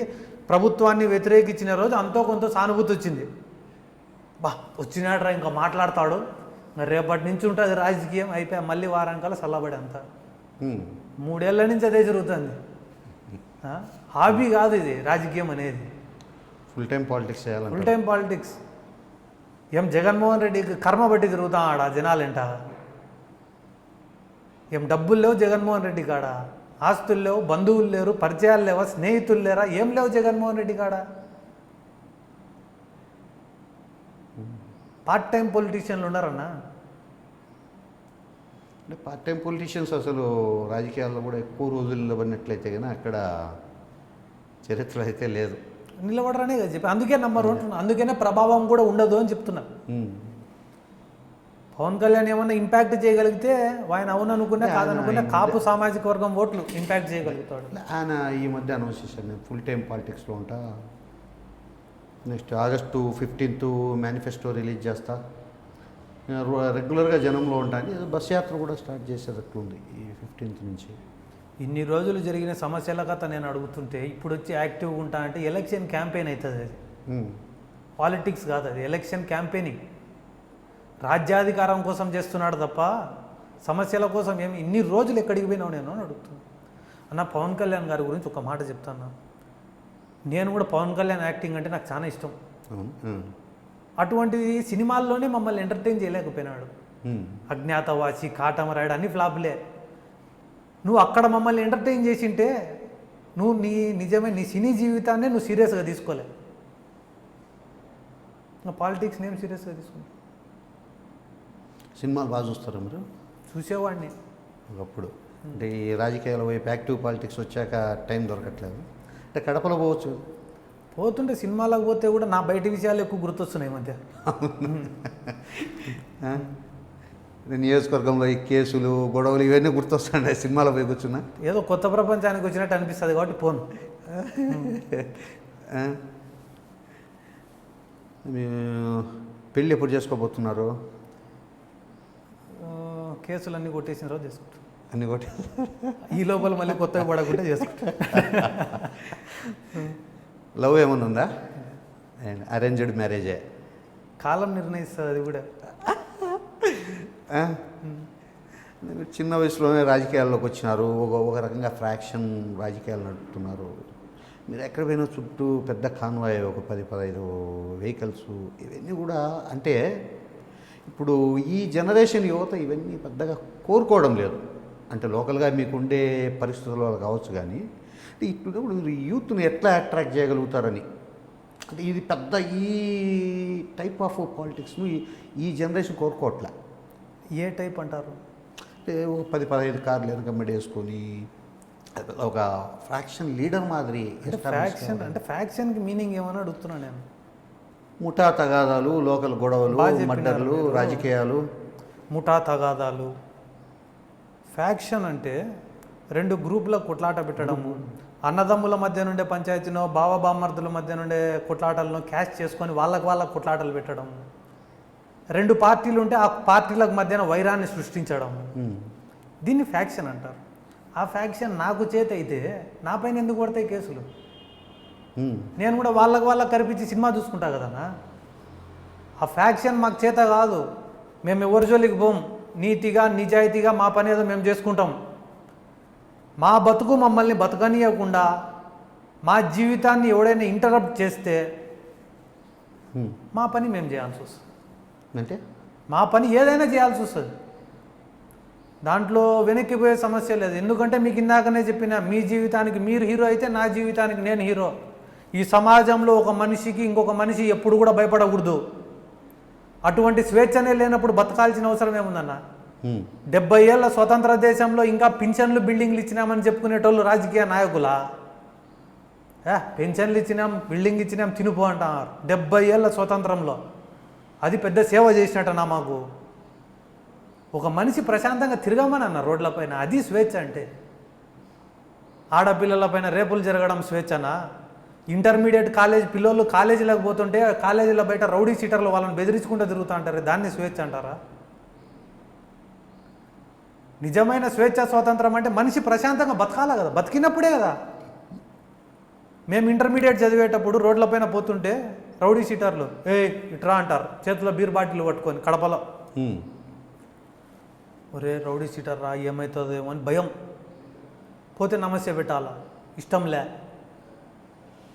Speaker 2: ప్రభుత్వాన్ని వ్యతిరేకించిన రోజు అంతో కొంత సానుభూతి వచ్చింది. వచ్చినాడ్రా ఇంకా మాట్లాడతాడు, రేపటి నుంచి ఉంటుంది రాజకీయం, అయిపోయా మళ్ళీ వారానికల్లా చల్లబడి అంతా. 3 ఏళ్ల నుంచి అదే జరుగుతుంది. హాబీ కాదు ఇది రాజకీయం అనేది.
Speaker 1: ఫుల్ టైం పాలిటిక్స్ చేయాలి.
Speaker 2: Full time politics. ఏం జగన్మోహన్ రెడ్డికి కర్మ బట్టి తిరుగుతాం ఆడ జనాలేంట. ఏం డబ్బులు లేవు జగన్మోహన్ రెడ్డి కాడ, ఆస్తులు లేవు, బంధువులు లేరు, పరిచయాలు లేవా, స్నేహితులు లేరా, ఏం లేవు జగన్మోహన్ రెడ్డి కాడ. పార్ట్ టైం పొలిటీషియన్లు ఉన్నారన్నా.
Speaker 1: అంటే పార్ట్ టైం పొలిటీషియన్స్ అసలు రాజకీయాల్లో కూడా ఎక్కువ రోజులు నిలబడినట్లయితే కానీ అక్కడ చరిత్ర అయితే లేదు.
Speaker 2: నిలబడరనే కదా చెప్పి, అందుకే నంబర్ 1, అందుకనే ప్రభావం కూడా ఉండదు అని చెప్తున్నా. పవన్ కళ్యాణ్ ఏమన్నా ఇంపాక్ట్ చేయగలిగితే ఆయన అవుననుకున్నా కాదనుకున్నా కాపు సామాజిక వర్గం ఓట్లు ఇంపాక్ట్ చేయగలుగుతాడు.
Speaker 1: ఆయన ఈ మధ్య అనౌన్స్ చేశాను, నేను ఫుల్ టైం పాలిటిక్స్లో ఉంటా, next August 15th manifesto release చేస్తా, రెగ్యులర్గా జనంలో ఉంటాను, బస్ యాత్ర కూడా స్టార్ట్ చేసేటట్లుంది ఈ 15th నుంచి.
Speaker 2: ఇన్ని రోజులు జరిగిన సమస్యల కథ నేను అడుగుతుంటే ఇప్పుడు వచ్చి యాక్టివ్గా ఉంటా అంటే ఎలక్షన్ క్యాంపెయిన్ అవుతుంది. అది పాలిటిక్స్ కాదు, అది ఎలక్షన్ క్యాంపెయినింగ్. రాజ్యాధికారం కోసం చేస్తున్నాడు తప్ప సమస్యల కోసం ఏమి. ఇన్ని రోజులు ఎక్కడికి పోయినావు నేను అని అడుగుతున్నాను. అన్న పవన్ కళ్యాణ్ గారి గురించి ఒక మాట చెప్తాను. నేను కూడా పవన్ కళ్యాణ్ యాక్టింగ్ అంటే నాకు చాలా ఇష్టం. అటువంటిది సినిమాల్లోనే మమ్మల్ని ఎంటర్టైన్ చేయలేకపోయినాడు. అజ్ఞాతవాసి, కాటమరాయుడు అన్ని ఫ్లాపులే. నువ్వు అక్కడ మమ్మల్ని ఎంటర్టైన్ చేసింటే నువ్వు నీ సినీ జీవితాన్ని నువ్వు సీరియస్గా తీసుకోలే. పాలిటిక్స్ని ఏం సీరియస్గా తీసుకుంటా.
Speaker 1: సినిమాలు బాగా చూస్తారా మీరు?
Speaker 2: చూసేవాడిని
Speaker 1: ఒకప్పుడు. అంటే ఈ రాజకీయాల వైపు యాక్టివ్ పాలిటిక్స్ వచ్చాక టైం దొరకట్లేదు. అంటే కడపలో పోవచ్చు,
Speaker 2: పోతుంటే సినిమాలకు పోతే కూడా నా బయట విషయాలు ఎక్కువ గుర్తొస్తున్నాయి మధ్య.
Speaker 1: నియోజకవర్గంలో ఈ కేసులు, గొడవలు ఇవన్నీ గుర్తొస్తాయి సినిమాలో పోయి కూర్చున్నా.
Speaker 2: ఏదో కొత్త ప్రపంచానికి వచ్చినట్టు అనిపిస్తుంది కాబట్టి పోను.
Speaker 1: పెళ్ళి ఎప్పుడు చేసుకోబోతున్నారు?
Speaker 2: కేసులన్నీ కొట్టేసిన రోజు చేసుకుంటాం.
Speaker 1: అన్నీ కొట్టి
Speaker 2: ఈ లోపల మళ్ళీ కొత్తగా పడకుండా చేసుకుంటాం.
Speaker 1: లవ్ ఏమన్నా ఉందా? అరేంజ్డ్ మ్యారేజే?
Speaker 2: కాలం నిర్ణయిస్తుంది అది కూడా.
Speaker 1: చిన్న వయసులోనే రాజకీయాల్లోకి వచ్చినారు, ఒక రకంగా ఫ్రాక్షన్ రాజకీయాలు నడుపుతున్నారు. మీరు ఎక్కడ పోయినా చుట్టూ పెద్ద కాన్వాయ్, ఒక 10-15 వెహికల్స్, ఇవన్నీ కూడా. అంటే ఇప్పుడు ఈ జనరేషన్ యువత ఇవన్నీ పెద్దగా కోరుకోవడం లేదు. అంటే లోకల్గా మీకుండే పరిస్థితుల వల్ల కావచ్చు, కానీ అంటే ఇప్పుడు యూత్ని ఎట్లా అట్రాక్ట్ చేయగలుగుతారని. అంటే ఇది పెద్ద ఈ టైప్ ఆఫ్ పాలిటిక్స్ను ఈ జనరేషన్ కోరుకోవట్లే.
Speaker 2: ఏ టైప్ అంటారు?
Speaker 1: అంటే ఒక 10-15 కార్లు వెనక వేసుకొని ఒక ఫ్రాక్షన్ లీడర్ మాదిరి
Speaker 2: ఫ్యాక్షన్ అంటే ఫ్యాక్షన్కి మీనింగ్ ఏమని అడుగుతున్నాను నేను.
Speaker 1: ముఠా తగాదాలు, లోకల్ గొడవలు,
Speaker 2: బాగా చెప్పినారు
Speaker 1: మర్డర్లు,
Speaker 2: మీరు.
Speaker 1: రాజకీయాలు.
Speaker 2: ముఠా తగాదాలు. ఫ్యాక్షన్ అంటే రెండు గ్రూపులకు కొట్లాట పెట్టడము, అన్నదమ్ముల మధ్య నుండే పంచాయతీనో బావ బామ్మర్దుల మధ్య నుండే కొట్లాటలను క్యాష్ చేసుకొని వాళ్ళకు కొట్లాటలు పెట్టడం, రెండు పార్టీలు ఉంటే ఆ పార్టీలకు మధ్యన వైరాన్ని సృష్టించడం, దీన్ని ఫ్యాక్షన్ అంటారు. ఆ ఫ్యాక్షన్ నాకు చేత అయితే నా పైన ఎందుకు పడతాయి కేసులు? నేను కూడా వాళ్ళకు కనిపించి సినిమా చూసుకుంటా కదన్నా. ఆ ఫ్యాక్షన్ మాకు చేత కాదు, మేము ఎవరి జోలికి పోం, నీతిగా నిజాయితీగా మా పని ఏదో మేము చేసుకుంటాం. మా బతుకు మమ్మల్ని బతకనీయకుండా మా జీవితాన్ని ఎవడైనా ఇంటరప్ట్ చేస్తే మా పని మేము చేయాల్సి వస్తుంది.
Speaker 1: అంటే
Speaker 2: మా పని ఏదైనా చేయాల్సి వస్తుంది, దాంట్లో వెనక్కిపోయే సమస్య లేదు. ఎందుకంటే మీకు ఇందాకనే చెప్పిన, మీ జీవితానికి మీరు హీరో అయితే నా జీవితానికి నేను హీరో. ఈ సమాజంలో ఒక మనిషికి ఇంకొక మనిషి ఎప్పుడు కూడా భయపడకూడదు. అటువంటి స్వేచ్ఛనే లేనప్పుడు బతకాల్సిన అవసరం ఏముందన్న? 70 ఏళ్ళ స్వతంత్ర దేశంలో ఇంకా పింఛన్లు బిల్డింగ్లు ఇచ్చినామని చెప్పుకునేటోళ్ళు రాజకీయ నాయకులా? పెన్షన్లు ఇచ్చినాం, బిల్డింగ్ ఇచ్చినాం, తినిపో అంటున్నారు. 70 ఏళ్ళ స్వతంత్రంలో అది పెద్ద సేవ చేసినట్టనా మాకు? ఒక మనిషి ప్రశాంతంగా తిరగమని అన్న రోడ్లపైన, అది స్వేచ్ఛ అంటే. ఆడపిల్లలపైన రేపులు జరగడం స్వేచ్ఛనా? ఇంటర్మీడియట్ పిల్లలు కాలేజీలకు పోతుంటే కాలేజీల బయట రౌడీ సీటర్లు వాళ్ళని బెదిరించుకుంటూ తిరుగుతూ అంటారు, దాన్ని స్వేచ్ఛ అంటారా? నిజమైన స్వేచ్ఛ స్వాతంత్రం అంటే మనిషి ప్రశాంతంగా బతకాల కదా, బతికినప్పుడే కదా. మేము ఇంటర్మీడియట్ చదివేటప్పుడు రోడ్లపైన పోతుంటే రౌడీ సీటర్లు ఇట్రా అంటారు, చేతిలో బీర్ బాటిల్ పట్టుకొని కడపలో. ఒరే రౌడీ సీటర్ రా, ఏమవుతుందేమో అని భయం. పోతే నమస్తే పెట్టాలా, ఇష్టంలే.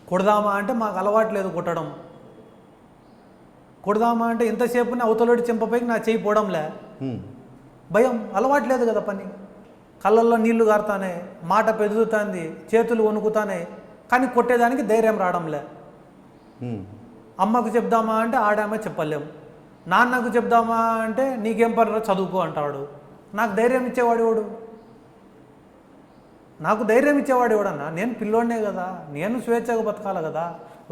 Speaker 2: కొడదామా అంటే మాకు అలవాటు లేదు కొట్టడం. కొడదామా అంటే ఎంతసేపు అవతలోడి చెంపపైకి నా చేయి పోవడంలే, భయం, అలవాటు లేదు కదా పని. కళ్ళల్లో నీళ్లు గారుతానే, మాట పెరుగుతుంది, చేతులు వణుకుతానే, కానీ కొట్టేదానికి ధైర్యం రావడంలే. అమ్మకు చెప్దామా అంటే ఆడామే చెప్పలేము, నాన్నకు చెప్దామా అంటే నీకేం పని చదువుకో అంటాడు. నాకు ధైర్యం ఇచ్చేవాడు ఎవడు? నాకు ధైర్యం ఇచ్చేవాడు ఎవడన్నా? నేను పిల్లోనే కదా, నేను స్వేచ్ఛగా బతకాలి కదా,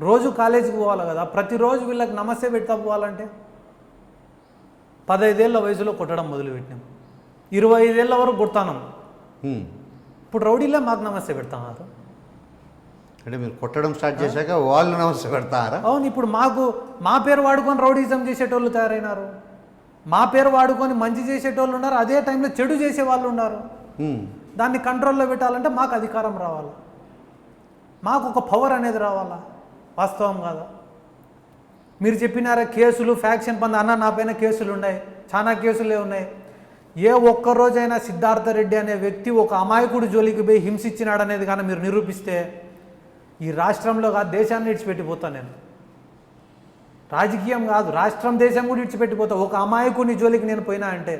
Speaker 2: రోజు కాలేజీకి పోవాలి కదా. ప్రతిరోజు వీళ్ళకి నమస్తే పెడతా పోవాలంటే 15 ఏళ్ళ వయసులో కొట్టడం మొదలుపెట్టినాం, 25 ఏళ్ళ వరకు కొడతాను. ఇప్పుడు రౌడీలే మాకు నమస్తే పెడతాన్నారు.
Speaker 1: అంటే మీరు కొట్టడం స్టార్ట్ చేశాక వాళ్ళు నమస్తే పెడతారా?
Speaker 2: అవును, ఇప్పుడు మా పేరు వాడుకొని రౌడీజం చేసేటోళ్ళు తయారైనారు, మా పేరు వాడుకొని మంచి చేసేటోళ్ళు ఉన్నారు, అదే టైంలో చెడు చేసే వాళ్ళు ఉన్నారు. దాన్ని కంట్రోల్లో పెట్టాలంటే మాకు అధికారం రావాలా, మాకు ఒక పవర్ అనేది రావాలా. వాస్తవం కాదా? మీరు చెప్పినారా కేసులు ఫ్యాక్షన్ పంద అన్న, నా పైన కేసులు ఉన్నాయి, చాలా కేసులే ఉన్నాయి. ఏ ఒక్కరోజైనా సిద్ధార్థ రెడ్డి అనే వ్యక్తి ఒక అమాయకుడు జోలికి పోయి హింసించినాడు అనేది కానీ మీరు నిరూపిస్తే ఈ రాష్ట్రంలో కాదు దేశాన్ని విడిచిపెట్టిపోతాను నేను. రాజకీయం కాదు, రాష్ట్రం దేశం కూడా విడిచిపెట్టిపోతా ఒక అమాయకుని జోలికి నేను పోయినా అంటే.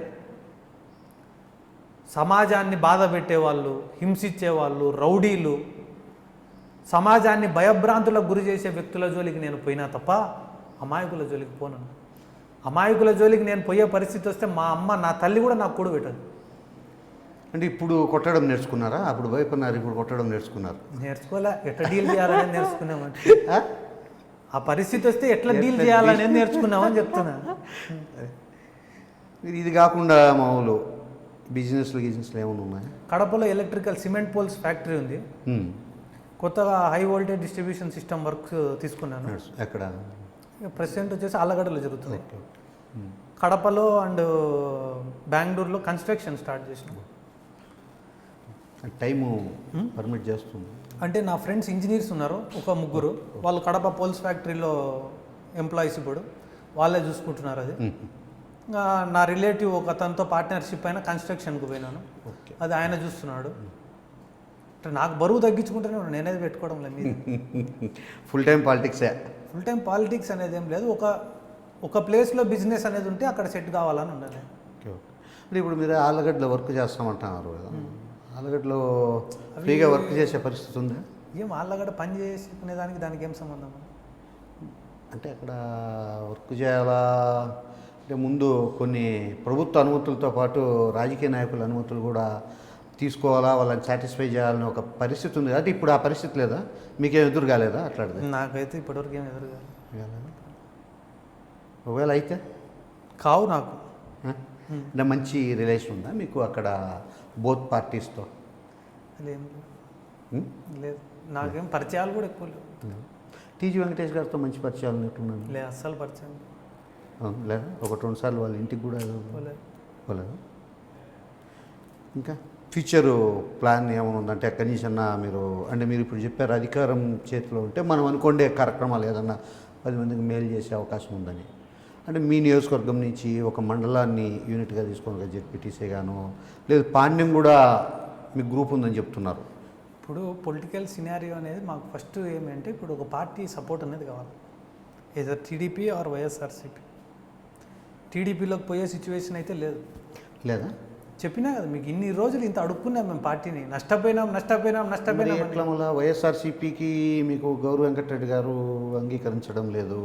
Speaker 2: సమాజాన్ని బాధ పెట్టేవాళ్ళు, హింసించేవాళ్ళు, రౌడీలు, సమాజాన్ని భయభ్రాంతులకు గురి చేసే వ్యక్తుల జోలికి నేను పోయినా తప్ప అమాయకుల జోలికి పోను. అమాయకుల జోలికి నేను పోయే పరిస్థితి వస్తే మా అమ్మ, నా తల్లి కూడా నాకు కూడ పెట్టదు.
Speaker 1: అంటే ఇప్పుడు కొట్టడం నేర్చుకున్నారా? అప్పుడు భయపడినారు, ఇప్పుడు కొట్టడం నేర్చుకున్నారు?
Speaker 2: నేర్చుకోలే, ఎట్లా డీల్ చేయాలని నేర్చుకున్నామంటే. ఆ పరిస్థితి వస్తే ఎట్లా డీల్ చేయాలని నేర్చుకున్నామని చెప్తున్నా.
Speaker 1: ఇది కాకుండా మామూలు బిజినెస్లు ఏమైనా ఉన్నాయా?
Speaker 2: కడపలో ఎలక్ట్రికల్ సిమెంట్ పోల్స్ ఫ్యాక్టరీ ఉంది. కొత్తగా high voltage distribution system work తీసుకున్నాను.
Speaker 1: ఎక్కడ?
Speaker 2: ప్రెసిడెంట్ వచ్చేసి ఆళ్ళగడ్డలో జరుగుతుంది. కడపలో అండ్ బెంగళూరులో కన్స్ట్రక్షన్ స్టార్ట్ చేసినాం.
Speaker 1: టైము పర్మిట్ చేస్తుంది
Speaker 2: అంటే నా ఫ్రెండ్స్ ఇంజనీర్స్ ఉన్నారు, ఒక ముగ్గురు, వాళ్ళు కడప పోల్స్ ఫ్యాక్టరీలో ఎంప్లాయీస్, ఇప్పుడు వాళ్ళే చూసుకుంటున్నారు అది. నా రిలేటివ్ ఒక అతనితో పార్ట్నర్షిప్ అయినా కన్స్ట్రక్షన్కి పోయినాను, అది ఆయన చూస్తున్నాడు. నాకు బరువు తగ్గించుకుంటేనే నేనేది పెట్టుకోవడం లేదు. మీరు
Speaker 1: ఫుల్ టైం పాలిటిక్సే? ఫుల్
Speaker 2: టైం పాలిటిక్స్ అనేది ఏం లేదు, ఒక ప్లేస్లో బిజినెస్ అనేది ఉంటే అక్కడ సెట్ కావాలని ఉండాలి.
Speaker 1: అంటే ఇప్పుడు మీరు ఆళ్ళగడ్డలో వర్క్ చేస్తామంటున్నారు కదా, ఆళ్ళగడ్డలో ఫ్రీగా వర్క్ చేసే పరిస్థితి ఉందా?
Speaker 2: ఏం ఆళ్ళగడ్డ పని చేసుకునే దానికి ఏం సంబంధం?
Speaker 1: అంటే అక్కడ వర్క్ చేయాలా అంటే ముందు కొన్ని ప్రభుత్వ అనుమతులతో పాటు రాజకీయ నాయకుల అనుమతులు కూడా తీసుకోవాలా, వాళ్ళని సాటిస్ఫై చేయాలని ఒక పరిస్థితి ఉంది. అంటే ఇప్పుడు ఆ పరిస్థితి లేదా? మీకేం ఎదురు కాలేదా అట్లాంటిది?
Speaker 2: నాకైతే ఇప్పటివరకు ఏం ఎదురుగా
Speaker 1: ఒకవేళ అయితే
Speaker 2: కావు నాకు.
Speaker 1: అంటే మంచి రిలేషన్ ఉందా మీకు అక్కడ బోత్ పార్టీస్తో?
Speaker 2: లేదు లేదు, నాకేం పరిచయాలు కూడా ఎక్కువ లేవు.
Speaker 1: టీజీ వెంకటేష్ గారితో మంచి పరిచయాలు ఉన్నట్టున్నాను.
Speaker 2: లేదు, అస్సలు పరిచయం
Speaker 1: లేదా? ఒకటి రెండు సార్లు వాళ్ళ ఇంటికి కూడా
Speaker 2: పోలేదు.
Speaker 1: పోలేదు. ఇంకా ఫ్యూచర్ ప్లాన్ ఏమైనా ఉందంటే కనీసం మీరు అంటే మీరు ఇప్పుడు చెప్పారు అధికారం చేతిలో ఉంటే మనం అనుకోండే కార్యక్రమాలు ఏదన్నా 10 మందికి మేలు చేసే అవకాశం ఉందని. అంటే మీ నియోజకవర్గం నుంచి ఒక మండలాన్ని యూనిట్గా తీసుకొని జెడ్పీటీసీ గాను లేదు పాండ్యం కూడా మీ గ్రూప్ ఉందని చెప్తున్నారు.
Speaker 2: ఇప్పుడు పొలిటికల్ సినారియో అనేది మాకు ఫస్ట్ ఏమంటే ఇప్పుడు ఒక పార్టీ సపోర్ట్ అనేది కావాలి. ఏదో టీడీపీ ఆర్ వైఎస్ఆర్సీపీ. టీడీపీలోకి పోయే సిచ్యువేషన్ అయితే లేదు.
Speaker 1: లేదా?
Speaker 2: చెప్పినా కదా మీకు, ఇన్ని రోజులు ఇంత అడుక్కున్నాం మేము పార్టీని, నష్టపోయినాం.
Speaker 1: ఎట్లా మళ్ళీ వైఎస్ఆర్సీపీకి మీకు గౌరవ వెంకటరెడ్డి గారు అంగీకరించడం లేదు?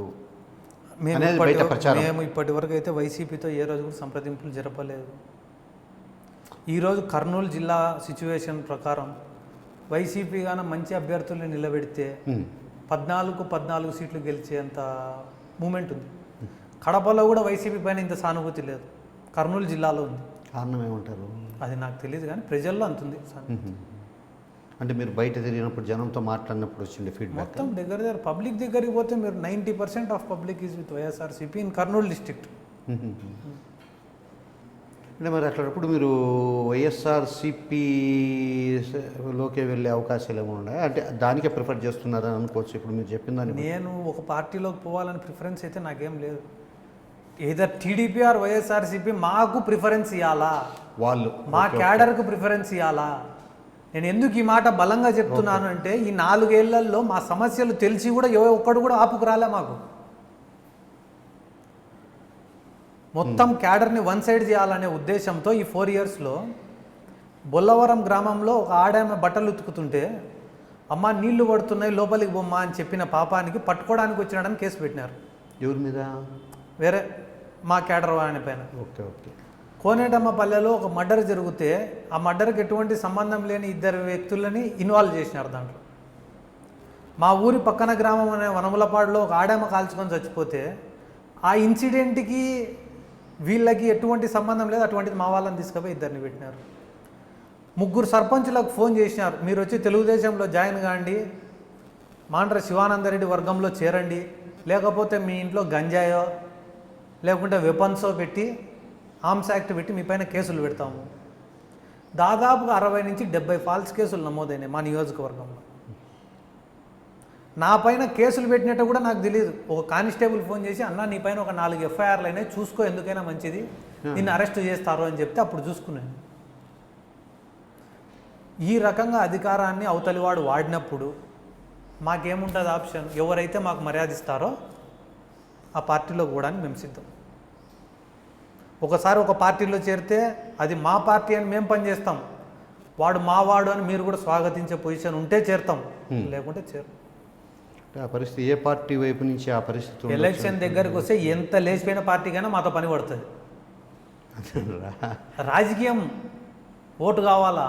Speaker 2: మేము ఇప్పటి వరకు అయితే వైసీపీతో ఏ రోజు కూడా సంప్రదింపులు జరపలేదు. ఈరోజు కర్నూలు జిల్లా సిచ్యువేషన్ ప్రకారం వైసీపీ గాన మంచి అభ్యర్థుల్ని నిలబెడితే 14 సీట్లు గెలిచేంత మూమెంట్ ఉంది. కడపలో కూడా వైసీపీ పైన ఇంత సానుభూతి లేదు, కర్నూలు జిల్లాలో ఉంది.
Speaker 1: కారణం ఏమంటారు?
Speaker 2: అది నాకు తెలియదు కానీ ప్రజల్లో అంతుంది.
Speaker 1: అంటే మీరు బయట తిరిగినప్పుడు జనంతో మాట్లాడినప్పుడు వచ్చింది ఫీడ్బ్యాక్?
Speaker 2: మొత్తం దగ్గర పబ్లిక్ దగ్గరికి పోతే మీరు 90% of public is with YSRCP in Kurnool district.
Speaker 1: అంటే మరి అట్లాంటప్పుడు మీరు వైఎస్ఆర్సీపీలోకి వెళ్ళే అవకాశాలు ఏమైనా ఉన్నాయా? అంటే దానికే ప్రిఫర్ చేస్తున్నారని అనుకోవచ్చు ఇప్పుడు మీరు చెప్పిన దాన్ని.
Speaker 2: నేను ఒక పార్టీలోకి పోవాలని ప్రిఫరెన్స్ అయితే నాకేం లేదు. ఏదర్ టీడీపీ ఆర్ వైఎస్ఆర్సీపీ మాకు ప్రిఫరెన్స్ ఇవ్వాలా,
Speaker 1: వాళ్ళు
Speaker 2: మా క్యాడర్కు ప్రిఫరెన్స్ ఇవ్వాలా. నేను ఎందుకు ఈ మాట బలంగా చెప్తున్నాను అంటే ఈ 4 ఏళ్లలో మా సమస్యలు తెలిసి కూడా ఒక్కడు కూడా ఆపుకు రాలే మాకు. మొత్తం క్యాడర్ని వన్ సైడ్ చేయాలనే ఉద్దేశంతో ఈ 4 ఇయర్స్లో బొల్లవరం గ్రామంలో ఒక ఆడామె బట్టలు ఉతుకుతుంటే అమ్మ నీళ్లు పడుతున్నాయి లోపలికి బొమ్మ అని చెప్పిన పాపానికి పట్టుకోవడానికి వచ్చినాడని కేసు పెట్టినారు.
Speaker 1: ఎవరి మీద?
Speaker 2: వేరే మా క్యాడర్ ఆయన పైన.
Speaker 1: Okay okay.
Speaker 2: కోనేటమ్మ పల్లెలో ఒక మర్డర్ జరిగితే ఆ మర్డర్కి ఎటువంటి సంబంధం లేని 2 వ్యక్తులని ఇన్వాల్వ్ చేసినారు దాంట్లో. మా ఊరి పక్కన గ్రామం అనే వనములపాడులో ఒక ఆడామ కాల్చుకొని చచ్చిపోతే ఆ ఇన్సిడెంట్కి వీళ్ళకి ఎటువంటి సంబంధం లేదు, అటువంటిది మా వాళ్ళని తీసుకుపోయి 2 పెట్టినారు. 3 సర్పంచులకు ఫోన్ చేసినారు, మీరు వచ్చి తెలుగుదేశంలో జాయిన్ కాండి, మాండ్ర శివానందరెడ్డి వర్గంలో చేరండి, లేకపోతే మీ ఇంట్లో గంజాయో లేకుంటే వెపన్సో పెట్టి ఆర్మ్స్ యాక్ట్ పెట్టి మీ పైన కేసులు పెడతాము. దాదాపుగా 60 నుంచి 70 ఫాల్స్ కేసులు నమోదైనాయి మా నియోజకవర్గంలో. నా పైన కేసులు పెట్టినట్టు కూడా నాకు తెలియదు. ఒక కానిస్టేబుల్ ఫోన్ చేసి అన్న నీ పైన ఒక 4 ఎఫ్ఐఆర్లు అయినాయి చూసుకో, ఎందుకైనా మంచిది, నిన్ను అరెస్ట్ చేస్తారు అని చెప్తే అప్పుడు చూసుకున్నాను. ఈ రకంగా అధికారాన్ని అవతలివాడు వాడినప్పుడు మాకేముంటుంది ఆప్షన్? ఎవరైతే మాకు మర్యాద ఇస్తారో ఆ పార్టీలో కూడా మేము సిద్ధం. ఒకసారి ఒక పార్టీలో చేరితే అది మా పార్టీ అని మేము పనిచేస్తాం, వాడు మా వాడు అని మీరు కూడా స్వాగతించే పొజిషన్ ఉంటే చేరుతాం, లేకుంటే చేరు.
Speaker 1: ఆ పరిస్థితి ఏ పార్టీ వైపు నుంచి ఆ పరిస్థితి
Speaker 2: ఎలక్షన్ దగ్గరికి వస్తే ఎంత లేచిపోయిన పార్టీకైనా మాతో పని పడుతుంది. రాజకీయం ఓటు కావాలా,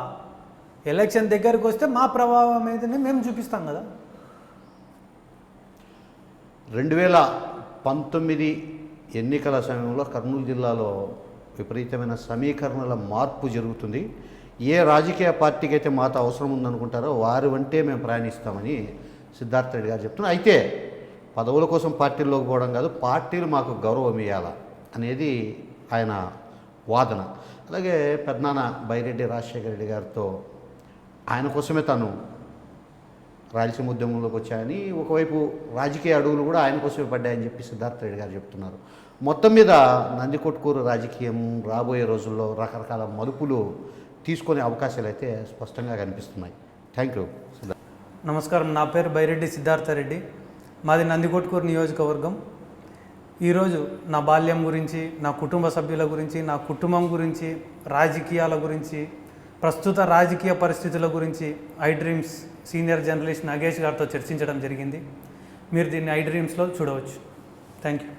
Speaker 2: ఎలక్షన్ దగ్గరికి వస్తే మా ప్రభావం ఏదైనా మేము చూపిస్తాం కదా.
Speaker 1: 2019 ఎన్నికల సమయంలో కర్నూలు జిల్లాలో విపరీతమైన సమీకరణల మార్పు జరుగుతుంది. ఏ రాజకీయ పార్టీకి అయితే మాతో అవసరం ఉందనుకుంటారో వారి వంటే మేము ప్రయాణిస్తామని సిద్ధార్థ రెడ్డి గారు చెప్తున్నారు. అయితే పదవుల కోసం పార్టీల్లోకి పోవడం కాదు, పార్టీలు మాకు గౌరవం ఇవ్వాలా అనేది ఆయన వాదన. అలాగే పెద్దనాన్న బైరెడ్డి రాజశేఖర రెడ్డి గారితో ఆయన కోసమే తాను రాయలసీమ ఉద్యమంలోకి వచ్చాయని, ఒకవైపు రాజకీయ అడుగులు కూడా ఆయన కోసమే పడ్డాయని చెప్పి సిద్ధార్థ రెడ్డి గారు చెప్తున్నారు. మొత్తం మీద నందికొట్కూరు రాజకీయం రాబోయే రోజుల్లో రకరకాల మలుపులు తీసుకునే అవకాశాలు అయితే స్పష్టంగా కనిపిస్తున్నాయి. Thank you.
Speaker 2: నమస్కారం, నా పేరు బైరెడ్డి సిద్ధార్థ రెడ్డి, మాది నందికొట్కూరు నియోజకవర్గం. ఈరోజు నా బాల్యం గురించి, నా కుటుంబ సభ్యుల గురించి, నా కుటుంబం గురించి, రాజకీయాల గురించి, ప్రస్తుత రాజకీయ పరిస్థితుల గురించి I dreams senior journalist Nagesh గారితో చర్చించడం జరిగింది. మీరు దీన్ని ఐ డ్రీమ్స్లో చూడవచ్చు. Thank you.